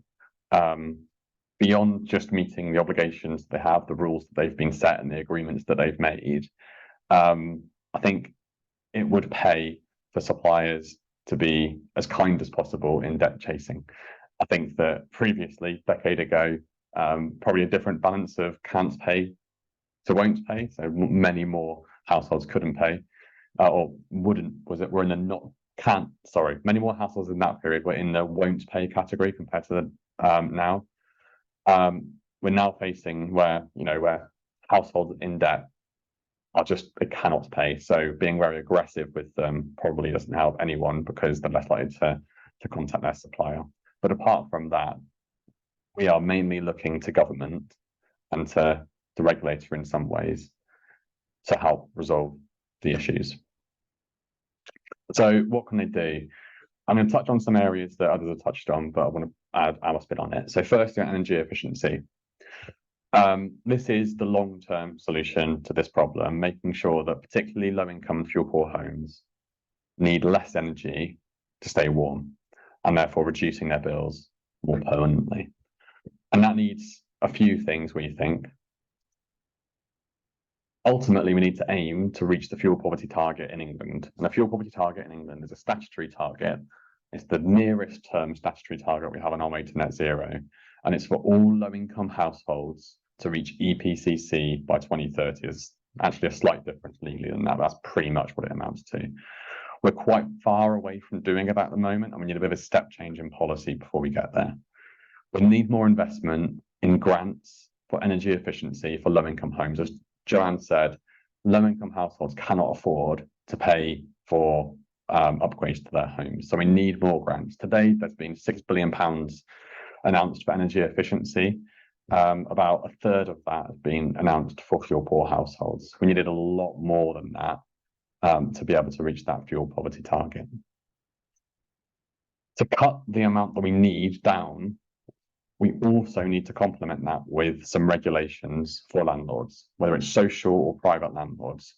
beyond just meeting the obligations they have, the rules that they've been set and the agreements that they've made, I think it would pay for suppliers to be as kind as possible in debt chasing. I think that previously, a decade ago, probably a different balance of can't pay to won't pay. So many more households couldn't pay or wouldn't, were in the not can't, sorry, many more households in that period were in the won't pay category compared to the now. We're now facing where households in debt are just, they cannot pay. So being very aggressive with them probably doesn't help anyone because they're less likely to contact their supplier. But apart from that, we are mainly looking to government and to the regulator in some ways to help resolve the issues. So what can they do? I'm going to touch on some areas that others have touched on, but I want to add our spin on it. So firstly, energy efficiency. This is the long-term solution to this problem, making sure that particularly low-income fuel-poor homes need less energy to stay warm and therefore reducing their bills more permanently. And that needs a few things, we think. Ultimately, we need to aim to reach the fuel poverty target in England. And the fuel poverty target in England is a statutory target. It's the nearest term statutory target we have on our way to net zero. And it's for all low-income households to reach EPCC by 2030. There's actually a slight difference legally than that, but that's pretty much what it amounts to. We're quite far away from doing it at the moment, and we need a bit of a step change in policy before we get there. We need more investment in grants for energy efficiency for low-income homes. As Joanne said, low-income households cannot afford to pay for upgrades to their homes. So we need more grants. Today, there's been £6 billion announced for energy efficiency. About a third of that has been announced for fuel-poor households. We needed a lot more than that to be able to reach that fuel poverty target. To cut the amount that we need down, we also need to complement that with some regulations for landlords, whether it's social or private landlords.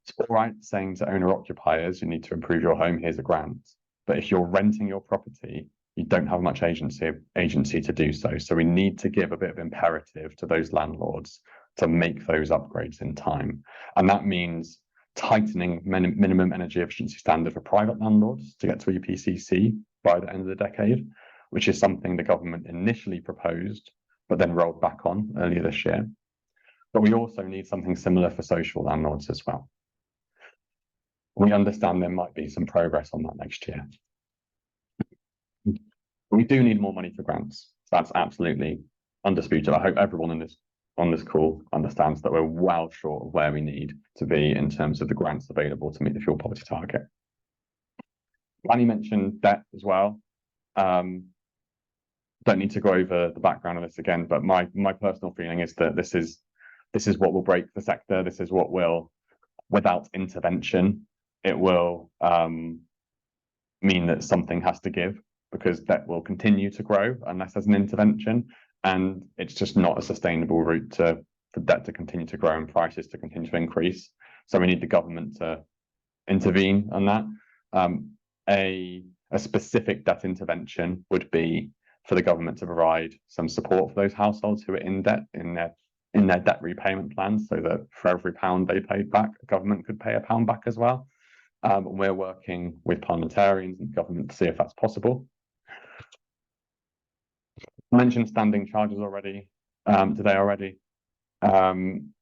It's all right saying to owner-occupiers, you need to improve your home, here's a grant. But if you're renting your property, you don't have much agency to do so. So we need to give a bit of imperative to those landlords to make those upgrades in time. And that means tightening minimum energy efficiency standard for private landlords to get to EPCC by the end of the decade, which is something the government initially proposed, but then rolled back on earlier this year. But we also need something similar for social landlords as well. We understand there might be some progress on that next year. We do need more money for grants. That's absolutely undisputed. I hope everyone on this call understands that we're well short of where we need to be in terms of the grants available to meet the fuel poverty target. Annie mentioned debt as well. Don't need to go over the background of this again, but my personal feeling is that this is what will break the sector. This is what will, without intervention, it will mean that something has to give, because debt will continue to grow unless there's an intervention, and it's just not a sustainable route for debt to continue to grow and prices to continue to increase. So we need the government to intervene on that. A specific debt intervention would be for the government to provide some support for those households who are in debt in their debt repayment plans, so that for every £1 they paid back, the government could pay £1 back as well. We're working with parliamentarians and government to see if that's possible. I mentioned standing charges already today already. Ofgem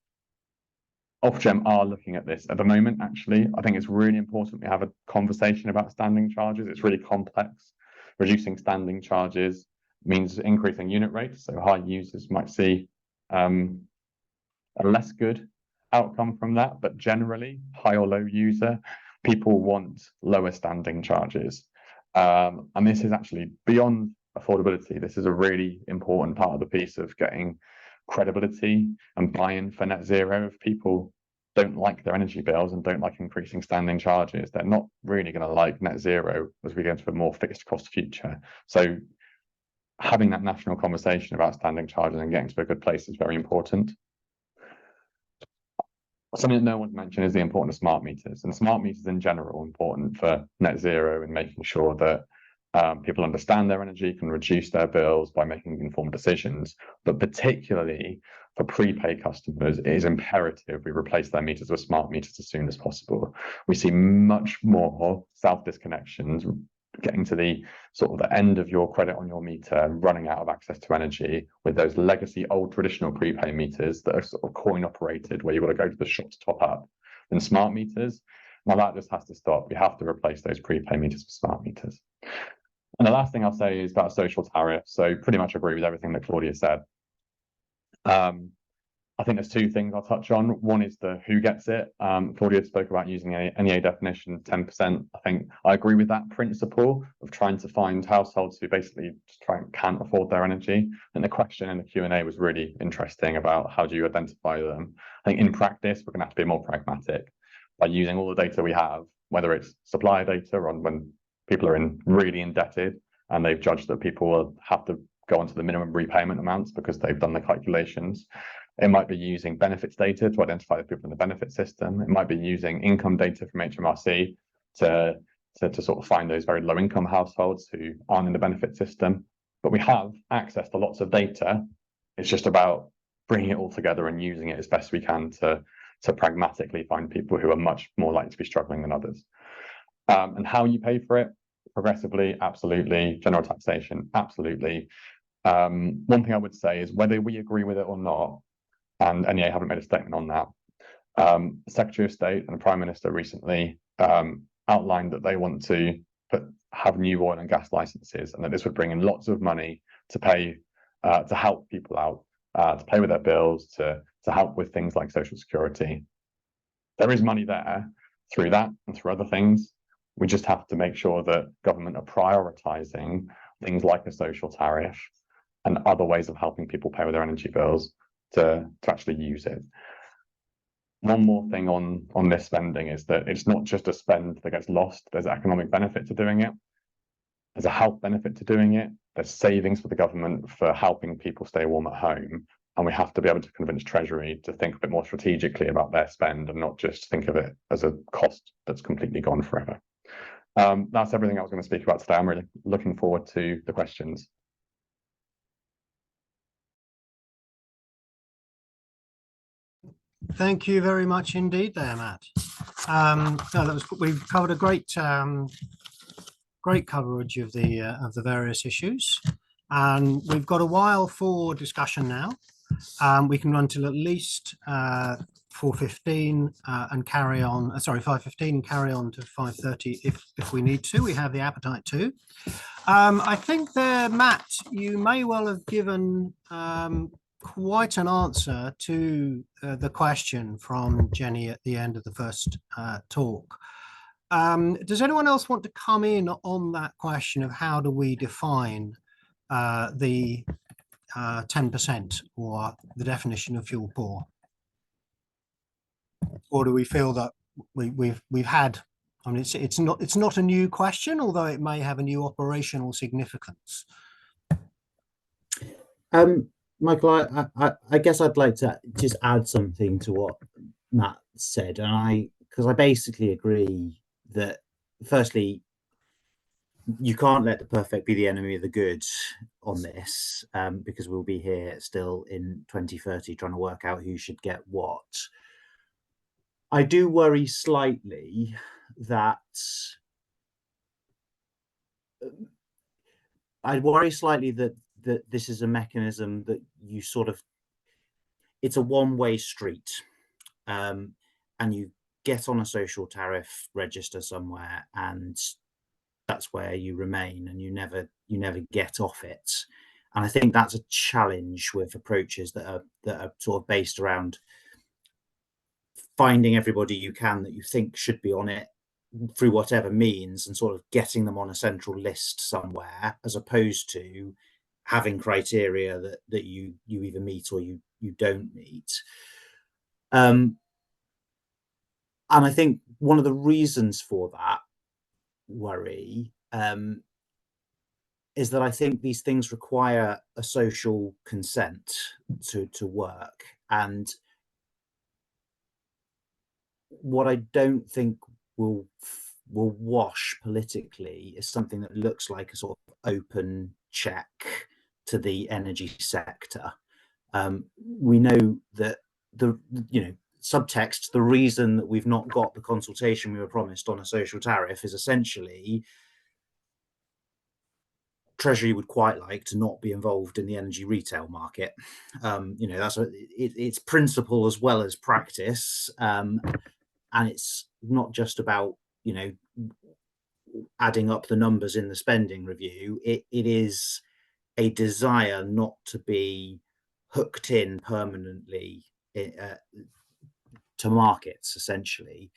are looking at this at the moment, actually. I think it's really important we have a conversation about standing charges. It's really complex. Reducing standing charges means increasing unit rates, so high users might see a less good outcome from that, but generally, high or low user, people want lower standing charges. And this is actually beyond affordability. This is a really important part of the piece of getting credibility and buy-in for net zero. If people don't like their energy bills and don't like increasing standing charges, they're not really going to like net zero as we go into a more fixed cost future. So having that national conversation about standing charges and getting to a good place is very important. Something that no one's mentioned is the importance of smart meters, and smart meters in general are important for net zero and making sure that people understand their energy, can reduce their bills by making informed decisions. But particularly for prepaid customers, it is imperative we replace their meters with smart meters as soon as possible. We see much more self-disconnections, getting to the sort of the end of your credit on your meter, running out of access to energy with those legacy old traditional prepaid meters that are sort of coin operated, where you've got to go to the shop to top up. And smart meters, now that just has to stop. We have to replace those prepaid meters with smart meters. And the last thing I'll say is about social tariffs. So pretty much agree with everything that Claudia said. I think there's two things I'll touch on. One is the who gets it. Claudia spoke about using a NEA definition, 10%. I think I agree with that principle of trying to find households who basically can't afford their energy. And the question in the Q&A was really interesting about how do you identify them. I think in practice, we're going to have to be more pragmatic by using all the data we have, whether it's supplier data on when people are really indebted and they've judged that people will have to go onto the minimum repayment amounts because they've done the calculations. It might be using benefits data to identify the people in the benefit system. It might be using income data from HMRC to sort of find those very low income households who aren't in the benefit system. But we have access to lots of data. It's just about bringing it all together and using it as best we can to pragmatically find people who are much more likely to be struggling than others. And how you pay for it, progressively, absolutely. General taxation, absolutely. One thing I would say is whether we agree with it or not, and NEA haven't made a statement on that. The Secretary of State and the Prime Minister recently outlined that they want to have new oil and gas licenses, and that this would bring in lots of money to pay to help people out, to pay with their bills, to help with things like social security. There is money there through that and through other things. We just have to make sure that government are prioritising things like a social tariff and other ways of helping people pay with their energy bills to actually use it. One more thing on this spending is that it's not just a spend that gets lost. There's economic benefit to doing it. There's a health benefit to doing it. There's savings for the government for helping people stay warm at home. And we have to be able to convince Treasury to think a bit more strategically about their spend and not just think of it as a cost that's completely gone forever. That's everything I was going to speak about today. I'm really looking forward to the questions. Thank you very much indeed there, Matt. We've covered a great coverage of the various issues, and we've got a while for discussion now. We can run till at least 4:15 and carry on. 5:15 and carry on to 5:30 if we need to. We have the appetite to. I think there, Matt, you may well have given quite an answer to the question from Jenny at the end of the first talk. Does anyone else want to come in on that question of how do we define the 10% or the definition of fuel poor? Or do we feel that we've had? I mean, it's not a new question, although it may have a new operational significance. Michael, I guess I'd like to just add something to what Matt said, and because I basically agree that firstly, you can't let the perfect be the enemy of the good on this, because we'll be here still in 2030 trying to work out who should get what. I do worry slightly that this is a mechanism that you sort of, it's a one-way street, and you get on a social tariff register somewhere and that's where you remain and you never get off it. And I think that's a challenge with approaches that are sort of based around finding everybody you can that you think should be on it through whatever means and sort of getting them on a central list somewhere, as opposed to having criteria that you either meet or you don't meet. I think one of the reasons for that worry is that I think these things require a social consent to work. And what I don't think will wash politically is something that looks like a sort of open check to the energy sector. We know that subtext, the reason that we've not got the consultation we were promised on a social tariff is essentially Treasury would quite like to not be involved in the energy retail market. It's principle as well as practice, and it's not just about adding up the numbers in the spending review. It is a desire not to be hooked in permanently to markets, essentially.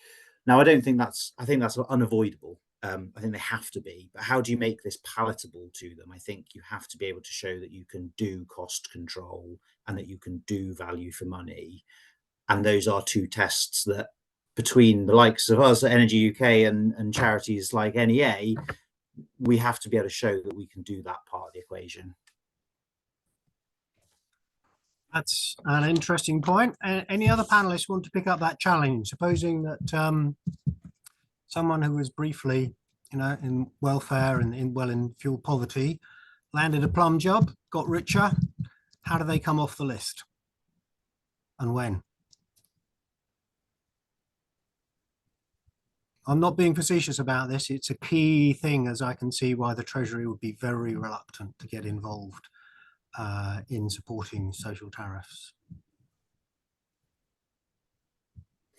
Now, I think that's unavoidable. I think they have to be, but how do you make this palatable to them? I think you have to be able to show that you can do cost control and that you can do value for money. And those are two tests that, between the likes of us at Energy UK and charities like NEA, we have to be able to show that we can do that part of the equation. That's an interesting point. Any other panelists want to pick up that challenge? Supposing that someone who was briefly, in welfare and in fuel poverty, landed a plum job, got richer. How do they come off the list? And when? I'm not being facetious about this. It's a key thing, as I can see why the Treasury would be very reluctant to get involved in supporting social tariffs.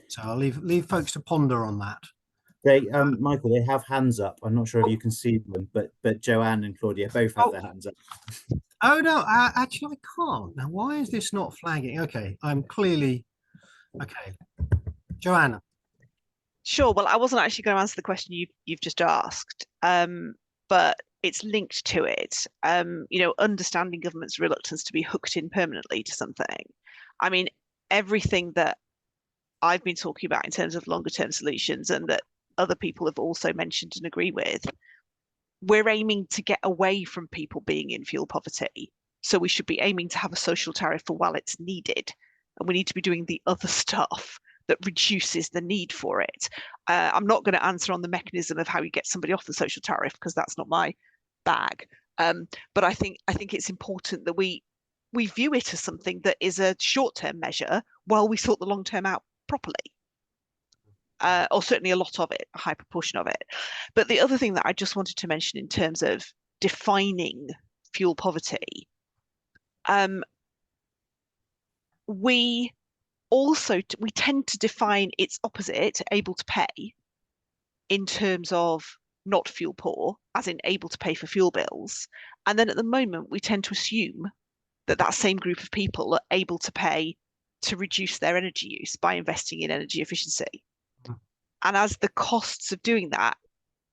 So I'll leave folks to ponder on that. Michael, they have hands up. I'm not sure if you can see them, but Joanne and Claudia both have their hands up. Oh no, actually I can't. Now why is this not flagging? Okay, I'm clearly okay. Joanna. Sure. Well, I wasn't actually going to answer the question you've just asked, but it's linked to it. Understanding government's reluctance to be hooked in permanently to something. I mean, everything that I've been talking about in terms of longer term solutions and that other people have also mentioned and agree with, we're aiming to get away from people being in fuel poverty. So we should be aiming to have a social tariff for while it's needed. And we need to be doing the other stuff that reduces the need for it. I'm not going to answer on the mechanism of how you get somebody off the social tariff because that's not my bag. But I think it's important that we view it as something that is a short-term measure while we sort the long-term out properly. Or certainly a lot of it, a high proportion of it. But the other thing that I just wanted to mention in terms of defining fuel poverty, we tend to define its opposite, able to pay, in terms of not fuel poor, as in able to pay for fuel bills. And then at the moment, we tend to assume that same group of people are able to pay to reduce their energy use by investing in energy efficiency. And as the costs of doing that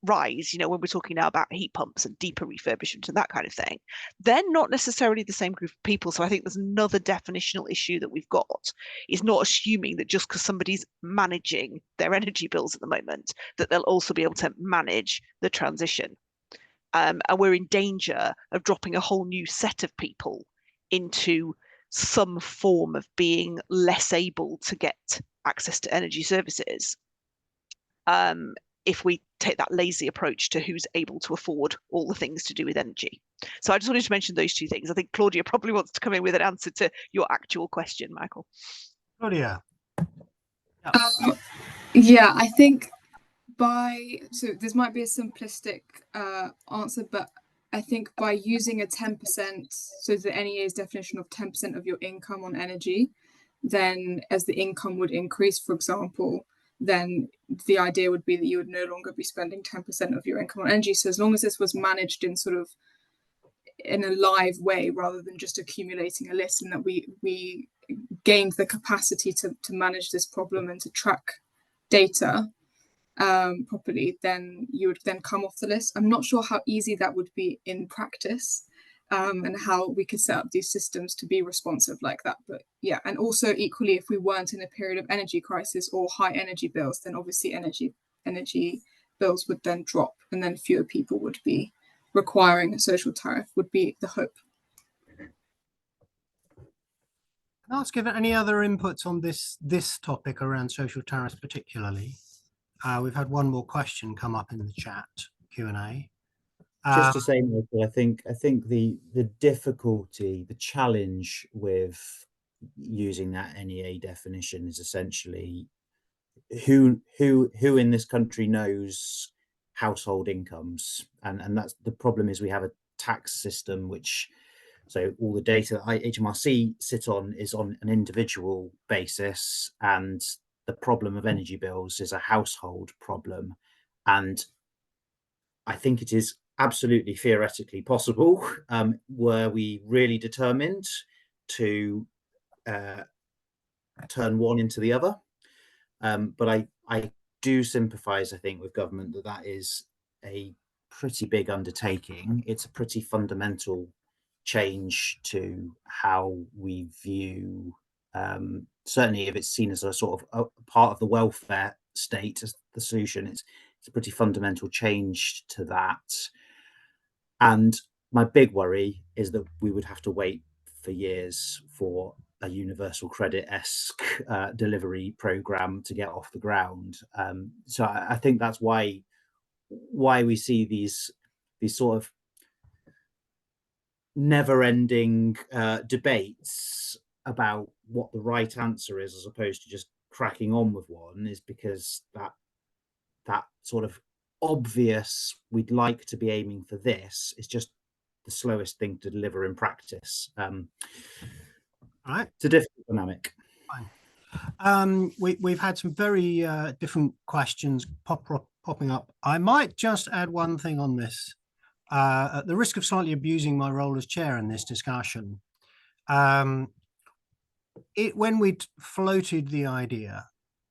rise, when we're talking now about heat pumps and deeper refurbishment and that kind of thing, they're not necessarily the same group of people. So I think there's another definitional issue that we've got, is not assuming that just because somebody's managing their energy bills at the moment, that they'll also be able to manage the transition. And we're in danger of dropping a whole new set of people into some form of being less able to get access to energy services. If we take that lazy approach to who's able to afford all the things to do with energy. So I just wanted to mention those two things. I think Claudia probably wants to come in with an answer to your actual question, Michael. Claudia. Yeah, I think so this might be a simplistic answer, but I think by using a 10%, so the NEA's definition of 10% of your income on energy, then as the income would increase, for example, then the idea would be that you would no longer be spending 10% of your income on energy. So as long as this was managed in in a live way, rather than just accumulating a list, and that we gained the capacity to manage this problem and to track data properly, then you would then come off the list. I'm not sure how easy that would be in practice. and how we could set up these systems to be responsive like that. But yeah, and also equally, if we weren't in a period of energy crisis or high energy bills, then obviously energy bills would then drop, and then fewer people would be requiring a social tariff, would be the hope. Can I ask if any other inputs on this topic around social tariffs particularly? We've had one more question come up in the chat Q&A. Just to say, Michael, I think the difficulty, the challenge with using that NEA definition is essentially who in this country knows household incomes, and that's the problem. Is we have a tax system which, so all the data that HMRC sit on is on an individual basis, and the problem of energy bills is a household problem. And I think it is absolutely theoretically possible, were we really determined to turn one into the other. But I do sympathise, I think, with government that is a pretty big undertaking. It's a pretty fundamental change to how we view, certainly if it's seen as a sort of a part of the welfare state as the solution, it's a pretty fundamental change to that. And my big worry is that we would have to wait for years for a universal credit-esque delivery program to get off the ground. So I think that's why we see these sort of never-ending debates about what the right answer is, as opposed to just cracking on with one, is because that sort of obvious, we'd like to be aiming for this, is just the slowest thing to deliver in practice. All right, it's a difficult dynamic. Fine. We've had some very different questions popping up. I might just add one thing on this, at the risk of slightly abusing my role as chair in this discussion. When we floated the idea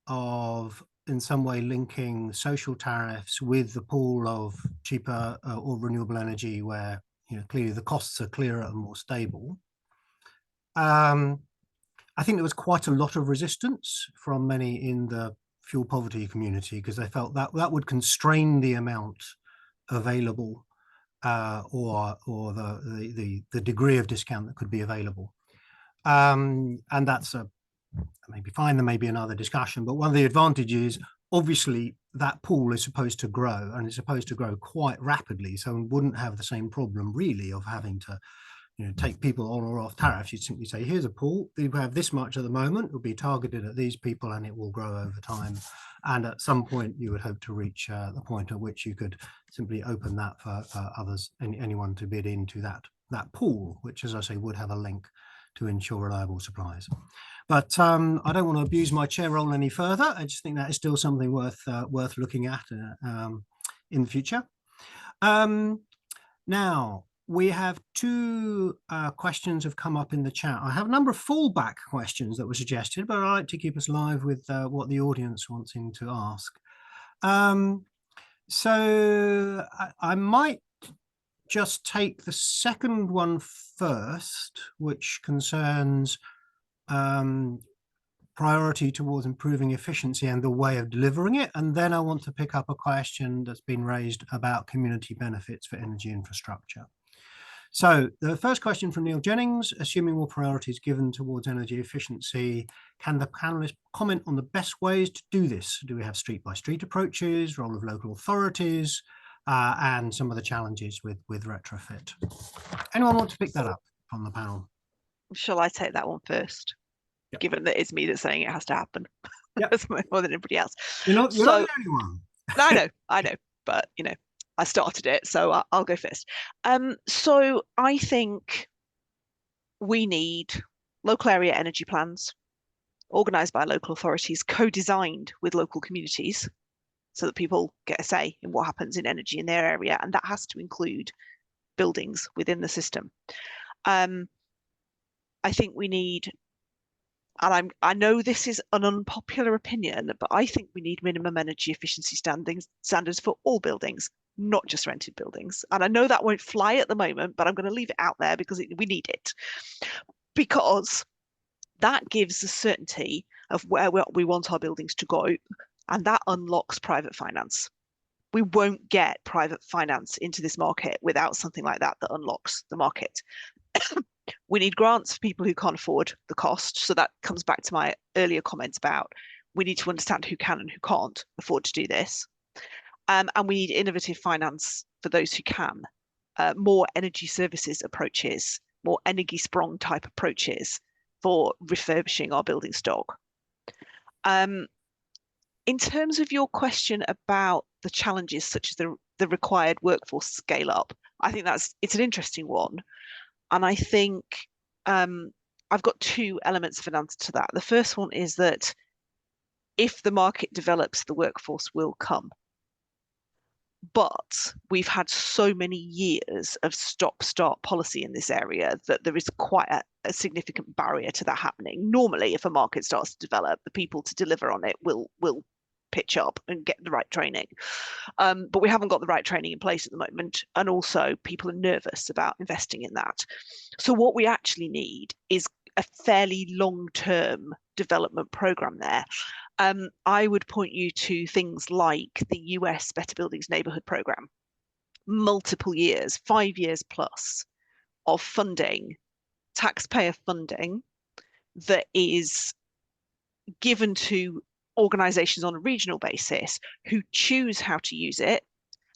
of in some way linking social tariffs with the pool of cheaper or renewable energy, where clearly the costs are clearer and more stable, I think there was quite a lot of resistance from many in the fuel poverty community, because they felt that would constrain the amount available or the degree of discount that could be available. And that's maybe fine, there may be another discussion, but one of the advantages, obviously, that pool is supposed to grow, and it's supposed to grow quite rapidly, so we wouldn't have the same problem really of having to take people on or off tariffs. You'd simply say, here's a pool, you have this much at the moment, it will be targeted at these people, and it will grow over time. And at some point you would hope to reach the point at which you could simply open that for others, anyone to bid into that pool, which, as I say, would have a link to ensure reliable supplies. But I don't want to abuse my chair role any further. I just think that is still something worth looking at in the future. Now, we have two questions have come up in the chat. I have a number of fallback questions that were suggested, but I like to keep us live with what the audience wants him to ask. So I might just take the second one first, which concerns priority towards improving efficiency and the way of delivering it. And then I want to pick up a question that's been raised about community benefits for energy infrastructure. So the first question from Neil Jennings: assuming more priority is given towards energy efficiency, can the panelists comment on the best ways to do this? Do we have street-by-street approaches, role of local authorities, and some of the challenges with retrofit? Anyone want to pick that up from the panel? Shall I take that one first? Yep. Given that it's me that's saying it has to happen, yep. More than anybody else. You're not the only one. I know, but I started it, so I'll go first. So I think we need local area energy plans organised by local authorities, co-designed with local communities, so that people get a say in what happens in energy in their area, and that has to include buildings within the system. I think we need, and I know this is an unpopular opinion, but I think we need minimum energy efficiency standards for all buildings, not just rented buildings. And I know that won't fly at the moment, but I'm going to leave it out there because we need it. Because that gives the certainty of where we want our buildings to go, and that unlocks private finance. We won't get private finance into this market without something like that that unlocks the market. We need grants for people who can't afford the cost. So that comes back to my earlier comments about we need to understand who can and who can't afford to do this. And we need innovative finance for those who can. More energy services approaches, more energy-sprong type approaches for refurbishing our building stock. In terms of your question about the challenges such as the required workforce scale up, I think it's an interesting one. And I think I've got two elements of an answer to that. The first one is that if the market develops, the workforce will come. But we've had so many years of stop-start policy in this area that there is quite a significant barrier to that happening. Normally, if a market starts to develop, the people to deliver on it will pitch up and get the right training. But we haven't got the right training in place at the moment. And also people are nervous about investing in that. So what we actually need is a fairly long-term development program there. I would point you to things like the US Better Buildings Neighborhood Program, multiple years, 5 years plus of funding, taxpayer funding that is given to organizations on a regional basis who choose how to use it.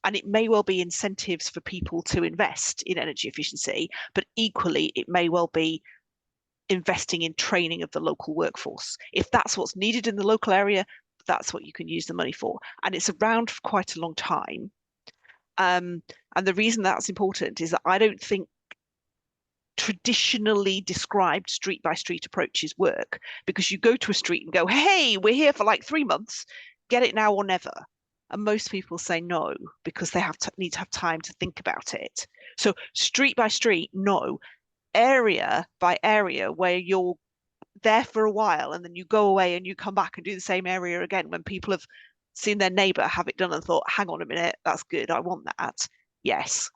And it may well be incentives for people to invest in energy efficiency, but equally it may well be investing in training of the local workforce. If that's what's needed in the local area, that's what you can use the money for. And it's around for quite a long time. And the reason that's important is that I don't think traditionally described street by street approaches work, because you go to a street and go, hey, we're here for like 3 months, get it now or never. And most people say no, because they need to have time to think about it. So street by street, no. Area by area, where you're there for a while and then you go away and you come back and do the same area again when people have seen their neighbor have it done and thought, hang on a minute, that's good, I want that. Yes.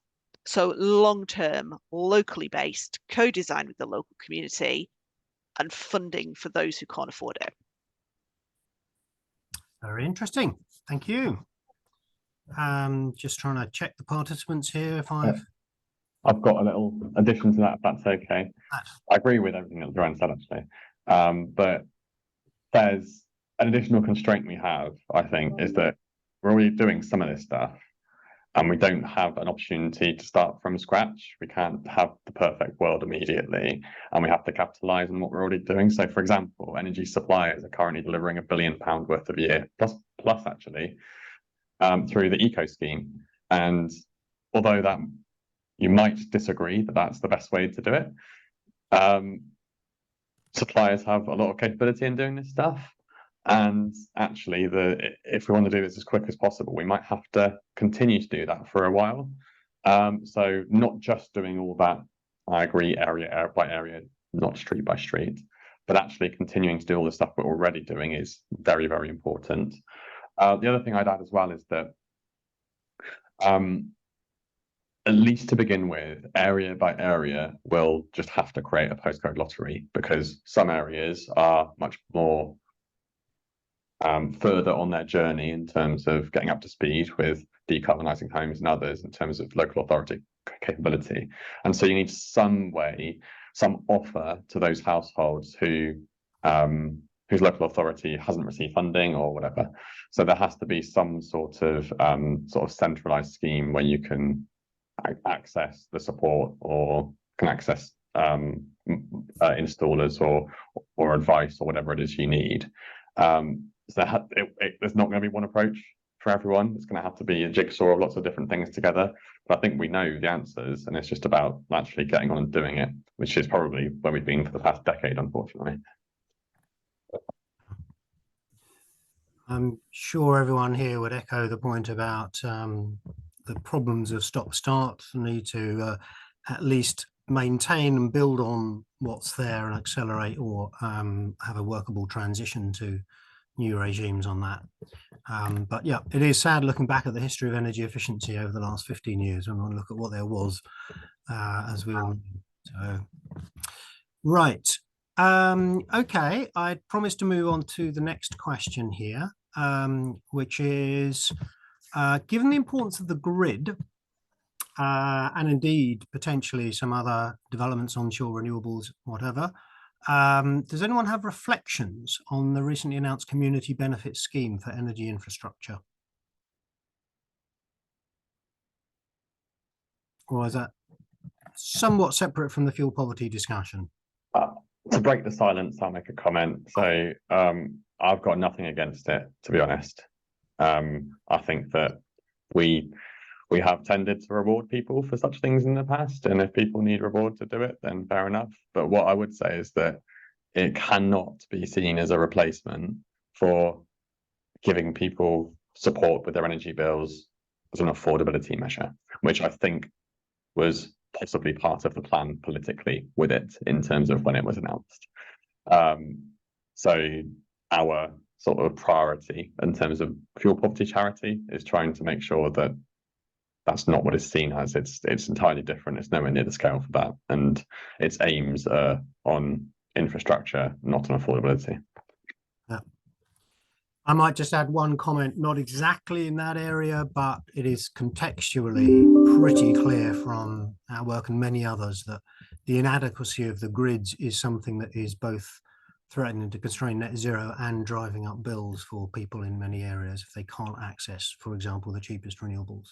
So long-term, locally based, co-designed with the local community, and funding for those who can't afford it. Very interesting. Thank you. Just trying to check the participants here if I've got a little addition to that, if that's okay. I agree with everything that Joanne said, actually. But there's an additional constraint we have, I think, is that we're already doing some of this stuff and we don't have an opportunity to start from scratch. We can't have the perfect world immediately, and we have to capitalize on what we're already doing. So, for example, energy suppliers are currently delivering £1 billion worth of year, plus actually, through the eco scheme. And although that you might disagree that that's the best way to do it, suppliers have a lot of capability in doing this stuff. And actually, if we want to do this as quick as possible, we might have to continue to do that for a while. So not just doing all that, I agree, area by area, not street by street, but actually continuing to do all the stuff we're already doing is very, very important. The other thing I'd add as well is that at least to begin with, area by area, we'll just have to create a postcode lottery, because some areas are much more further on their journey in terms of getting up to speed with decarbonising homes, and others in terms of local authority capability. And so you need some way, some offer to those households whose local authority hasn't received funding or whatever. So there has to be some sort of centralised scheme where you can access the support, or can access installers or advice, or whatever it is you need. So there's not going to be one approach for everyone. It's going to have to be a jigsaw of lots of different things together. But I think we know the answers, and it's just about actually getting on and doing it, which is probably where we've been for the past decade, unfortunately. I'm sure everyone here would echo the point about the problems of stop-start. Need to at least maintain and build on what's there and accelerate, or have a workable transition to new regimes on that. But yeah, it is sad looking back at the history of energy efficiency over the last 15 years when we look at what there was, as we all know. So, right. Okay, I promised to move on to the next question here, which is, given the importance of the grid, and indeed potentially some other developments onshore renewables, whatever, does anyone have reflections on the recently announced community benefit scheme for energy infrastructure? Or is that somewhat separate from the fuel poverty discussion? To break the silence, I'll make a comment. So I've got nothing against it, to be honest. I think that we have tended to reward people for such things in the past, and if people need reward to do it, then fair enough. But what I would say is that it cannot be seen as a replacement for giving people support with their energy bills as an affordability measure, which I think was possibly part of the plan politically with it in terms of when it was announced. So our sort of priority in terms of fuel poverty charity is trying to make sure that that's not what it's seen as. It's entirely different. It's nowhere near the scale for that, and its aims are on infrastructure, not on affordability. Yeah. I might just add one comment, not exactly in that area, but it is contextually pretty clear from our work and many others that the inadequacy of the grids is something that is both threatening to constrain net zero and driving up bills for people in many areas if they can't access, for example, the cheapest renewables.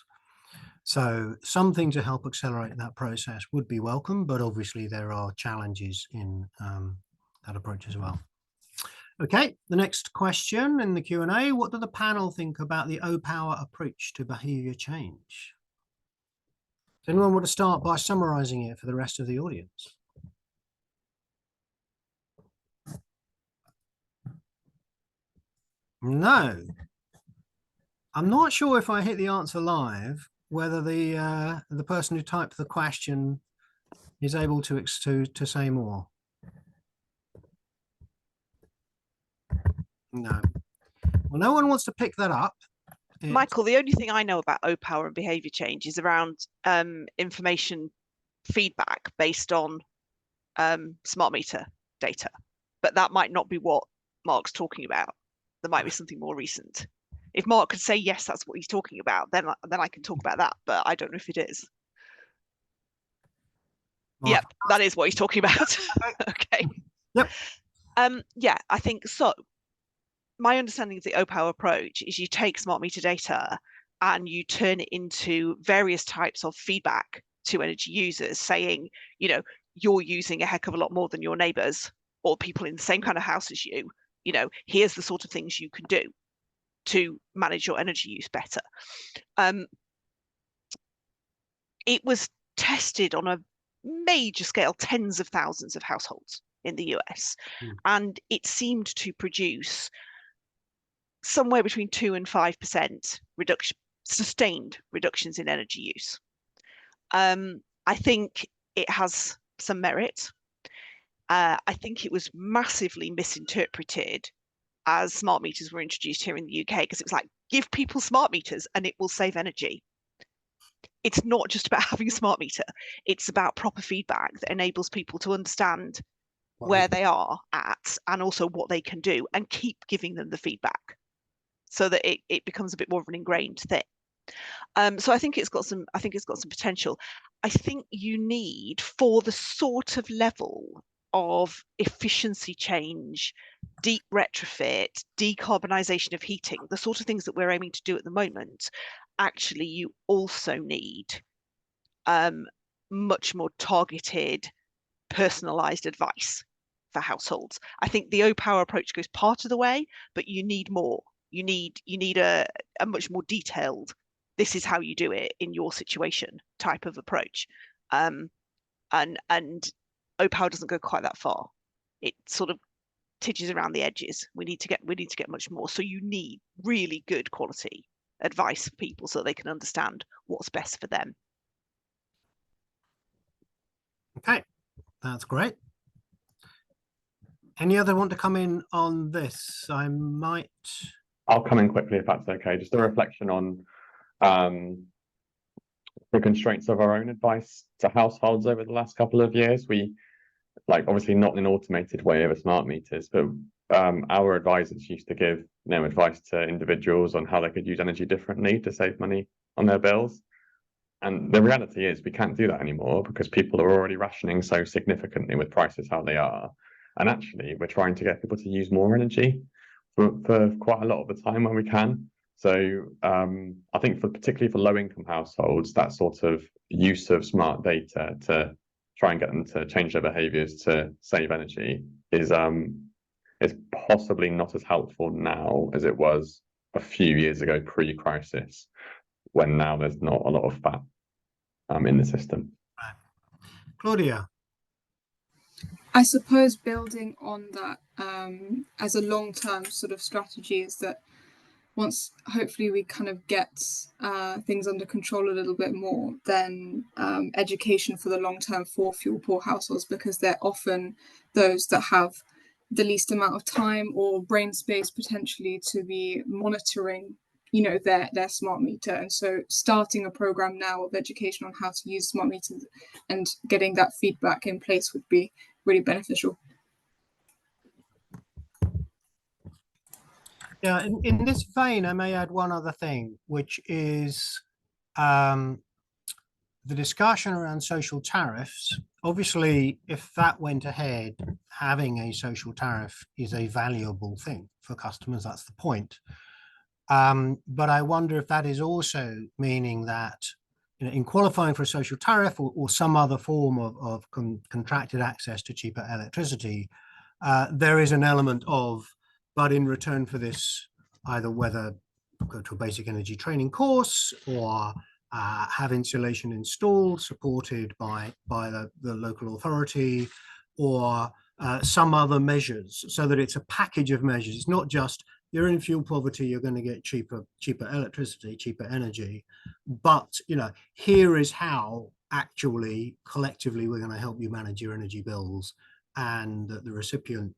So something to help accelerate that process would be welcome, but obviously there are challenges in that approach as well. Okay, the next question in the Q&A, what do the panel think about the O-Power approach to behaviour change? Does anyone want to start by summarising it for the rest of the audience? No. I'm not sure if I hit the answer live, whether the person who typed the question is able to say more. No. Well, no one wants to pick that up. Michael, the only thing I know about O-Power and behaviour change is around information feedback based on smart meter data, but that might not be what Mark's talking about. There might be something more recent. If Mark could say yes, that's what he's talking about, then I can talk about that, but I don't know if it is. Mark. Yep, that is what he's talking about. Okay. Yep. Yeah, I think so. My understanding of the O-Power approach is you take smart meter data and you turn it into various types of feedback to energy users saying, you know, you're using a heck of a lot more than your neighbours or people in the same kind of house as you. You know, here's the sort of things you can do to manage your energy use better. It was tested on a major scale, tens of thousands of households in the US, and it seemed to produce somewhere between 2 and 5% sustained reductions in energy use. I think it has some merit. I think it was massively misinterpreted as smart meters were introduced here in the UK, because it was like, give people smart meters and it will save energy. It's not just about having a smart meter. It's about proper feedback that enables people to understand where they are at and also what they can do, and keep giving them the feedback so that it becomes a bit more of an ingrained thing. So I think it's got some potential. I think you need, for the sort of level of efficiency change, deep retrofit, decarbonisation of heating, the sort of things that we're aiming to do at the moment, actually you also need much more targeted, personalised advice for households. I think the O-Power approach goes part of the way, but you need more. You need a much more detailed, this is how you do it in your situation type of approach. And O-Power doesn't go quite that far. It sort of tidges around the edges. We need to get much more. So you need really good quality advice for people so they can understand what's best for them. Okay, that's great. Any other want to come in on this? I might. I'll come in quickly if that's okay. Just a reflection on the constraints of our own advice to households over the last couple of years. We, like, obviously not in an automated way over smart meters, but our advisors used to give advice to individuals on how they could use energy differently to save money on their bills. And the reality is we can't do that anymore because people are already rationing so significantly with prices how they are. And actually, we're trying to get people to use more energy for quite a lot of the time when we can. So I think particularly for low-income households, that sort of use of smart data to try and get them to change their behaviours to save energy is possibly not as helpful now as it was a few years ago pre-crisis, when now there's not a lot of fat in the system. Claudia. I suppose building on that as a long-term sort of strategy is that once hopefully we kind of get things under control a little bit more, then education for the long term for fuel poor households, because they're often those that have the least amount of time or brain space potentially to be monitoring, you know, their smart meter. And so starting a program now of education on how to use smart meters and getting that feedback in place would be really beneficial. Yeah, in this vein, I may add one other thing, which is the discussion around social tariffs. Obviously, if that went ahead, having a social tariff is a valuable thing for customers. That's the point. But I wonder if that is also meaning that, you know, in qualifying for a social tariff or some other form of contracted access to cheaper electricity, there is an element of, but in return for this, either whether go to a basic energy training course or have insulation installed, supported by the local authority, or some other measures, so that it's a package of measures. It's not just you're in fuel poverty, you're going to get cheaper electricity, cheaper energy, but, you know, here is how actually collectively we're going to help you manage your energy bills, and that the recipient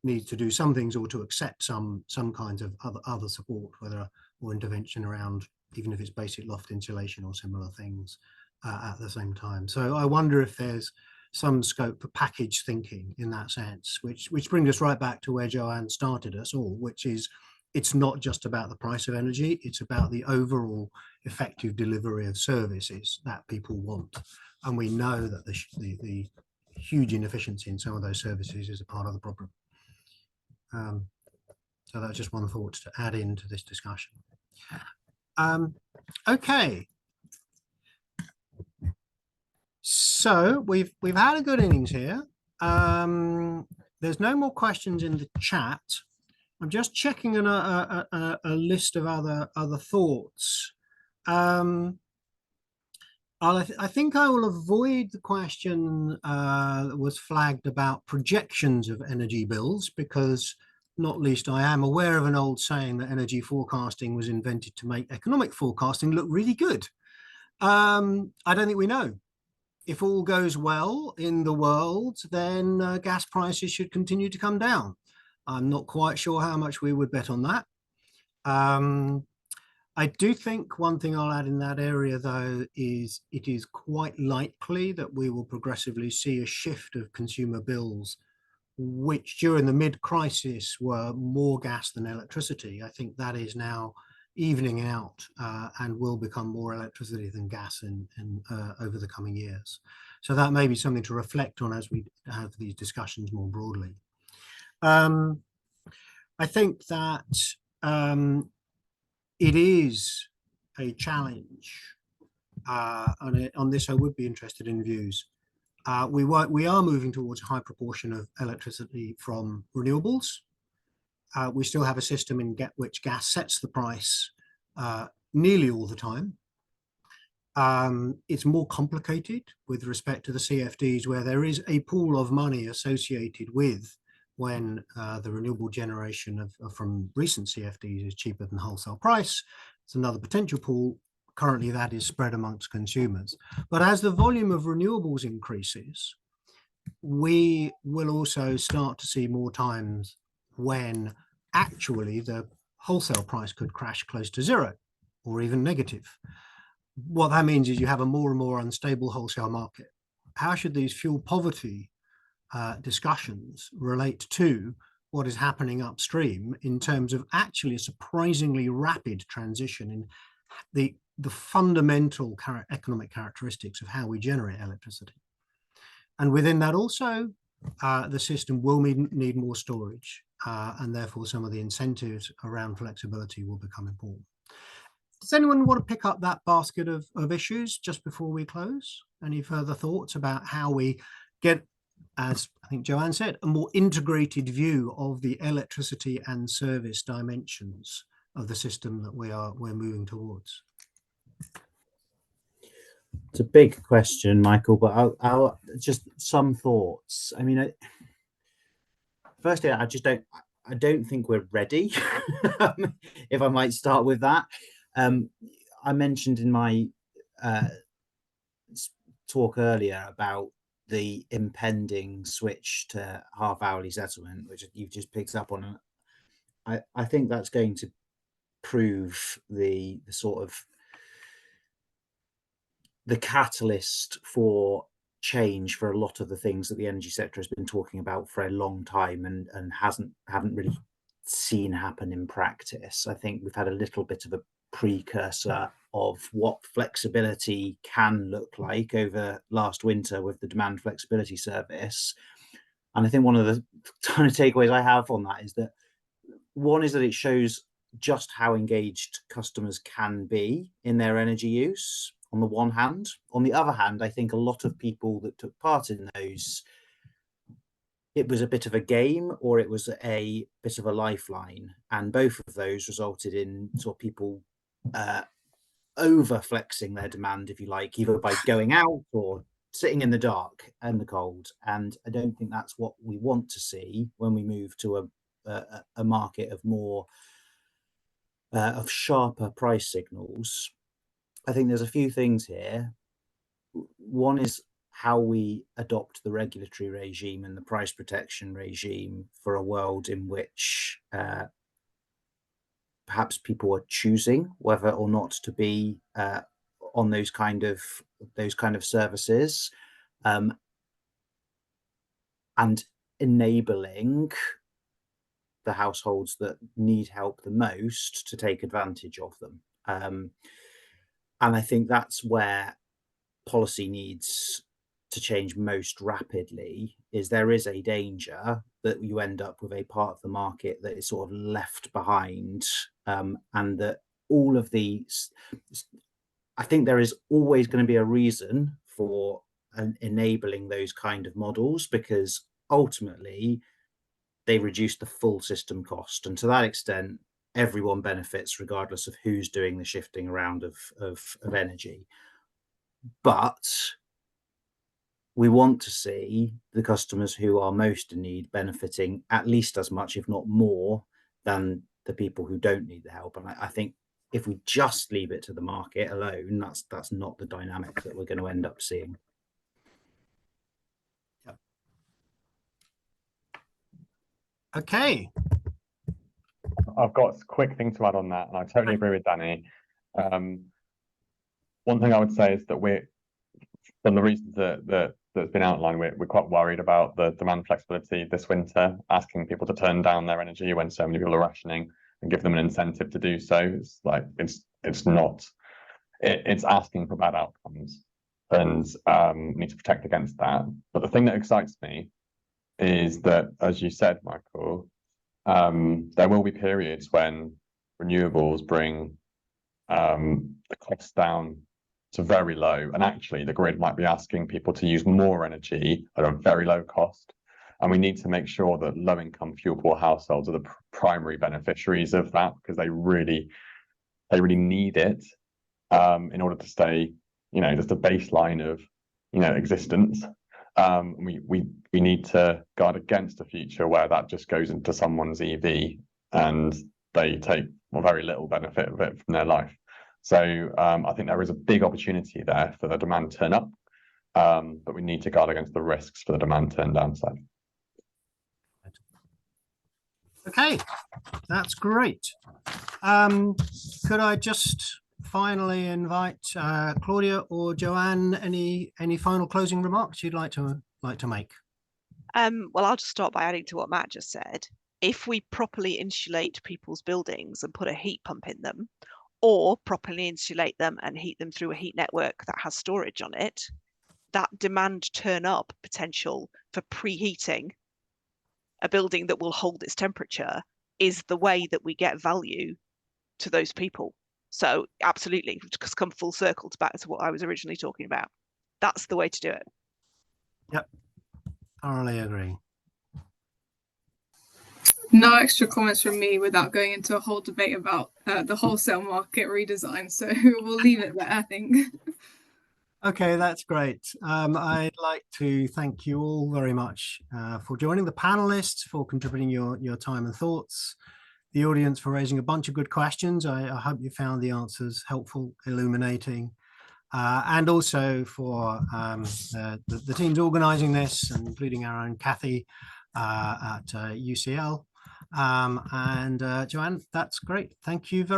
needs to do some things or to accept some kinds of other support, whether or intervention around, even if it's basic loft insulation or similar things at the same time. So I wonder if there's some scope for package thinking in that sense, which brings us right back to where Joanne started us all, which is it's not just about the price of energy, it's about the overall effective delivery of services that people want. And we know that the huge inefficiency in some of those services is a part of the problem. So that's just one thought to add into this discussion. Okay. So we've had a good innings here. There's no more questions in the chat. I'm just checking a list of other thoughts. I think I will avoid the question that was flagged about projections of energy bills, because not least I am aware of an old saying that energy forecasting was invented to make economic forecasting look really good. I don't think we know. If all goes well in the world, then gas prices should continue to come down. I'm not quite sure how much we would bet on that. I do think one thing I'll add in that area, though, is it is quite likely that we will progressively see a shift of consumer bills, which during the mid-crisis were more gas than electricity. I think that is now evening out and will become more electricity than gas over the coming years. So that may be something to reflect on as we have these discussions more broadly. I think that it is a challenge. On this, I would be interested in views. We are moving towards a high proportion of electricity from renewables. We still have a system in which gas sets the price nearly all the time. It's more complicated with respect to the CFDs, where there is a pool of money associated with when the renewable generation from recent CFDs is cheaper than wholesale price. It's another potential pool. Currently, that is spread amongst consumers. But as the volume of renewables increases, we will also start to see more times when actually the wholesale price could crash close to zero or even negative. What that means is you have a more and more unstable wholesale market. How should these fuel poverty discussions relate to what is happening upstream in terms of actually a surprisingly rapid transition in the fundamental economic characteristics of how we generate electricity? And within that also, the system will need more storage, and therefore some of the incentives around flexibility will become important. Does anyone want to pick up that basket of issues just before we close? Any further thoughts about how we get, as I think Joanne said, a more integrated view of the electricity and service dimensions of the system that we're moving towards? It's a big question, Michael, but I'll just some thoughts. I mean, firstly, I don't think we're ready. If I might start with that. I mentioned in my talk earlier about the impending switch to half-hourly settlement, which you've just picked up on. I think that's going to prove the sort of the catalyst for change for a lot of the things that the energy sector has been talking about for a long time and haven't really seen happen in practice. I think we've had a little bit of a precursor of what flexibility can look like over last winter with the demand flexibility service. And I think one of the kind of takeaways I have on that is that one is that it shows just how engaged customers can be in their energy use on the one hand. On the other hand, I think a lot of people that took part in those, it was a bit of a game or it was a bit of a lifeline. And both of those resulted in sort of people over flexing their demand, if you like, either by going out or sitting in the dark and the cold. And I don't think that's what we want to see when we move to a market of more of sharper price signals. I think there's a few things here. One is how we adopt the regulatory regime and the price protection regime for a world in which perhaps people are choosing whether or not to be on those kind of services, and enabling the households that need help the most to take advantage of them. And I think that's where policy needs to change most rapidly. Is there is a danger that you end up with a part of the market that is sort of left behind, and that all of these, I think there is always going to be a reason for enabling those kind of models, because ultimately they reduce the full system cost, and to that extent everyone benefits regardless of who's doing the shifting around of energy. But we want to see the customers who are most in need benefiting at least as much, if not more, than the people who don't need the help. And I think if we just leave it to the market alone, that's not the dynamic that we're going to end up seeing. Yep. Okay. I've got a quick thing to add on that, and I totally agree with Danny. One thing I would say is that we're, from the reasons that's been outlined, we're quite worried about the demand flexibility this winter, asking people to turn down their energy when so many people are rationing and give them an incentive to do so. It's like it's asking for bad outcomes, and we need to protect against that. But the thing that excites me is that, as you said, Michael, there will be periods when renewables bring the cost down to very low, and actually the grid might be asking people to use more energy at a very low cost, and we need to make sure that low-income fuel poor households are the primary beneficiaries of that, because they really need it in order to stay, just a baseline of existence. We need to guard against a future where that just goes into someone's EV and they take very little benefit of it from their life. So I think there is a big opportunity there for the demand turn up. but we need to guard against the risks for the demand turn downside. Okay, that's great. Could I just finally invite Claudia or Joanne, any final closing remarks you'd like to make? Well, I'll just start by adding to what Matt just said. If we properly insulate people's buildings and put a heat pump in them, or properly insulate them and heat them through a heat network that has storage on it, that demand turn up potential for preheating a building that will hold its temperature is the way that we get value to those people. So absolutely, just come full circle back to what I was originally talking about. That's the way to do it. Yep, thoroughly agree. No extra comments from me without going into a whole debate about the wholesale market redesign. So we'll leave it there, I think. Okay, that's great. I'd like to thank you all very much for joining, the panelists for contributing your time and thoughts, the audience for raising a bunch of good questions. I hope you found the answers helpful, illuminating, and also for the teams organising this, including our own Kathy at UCL. And Joanne, that's great. Thank you very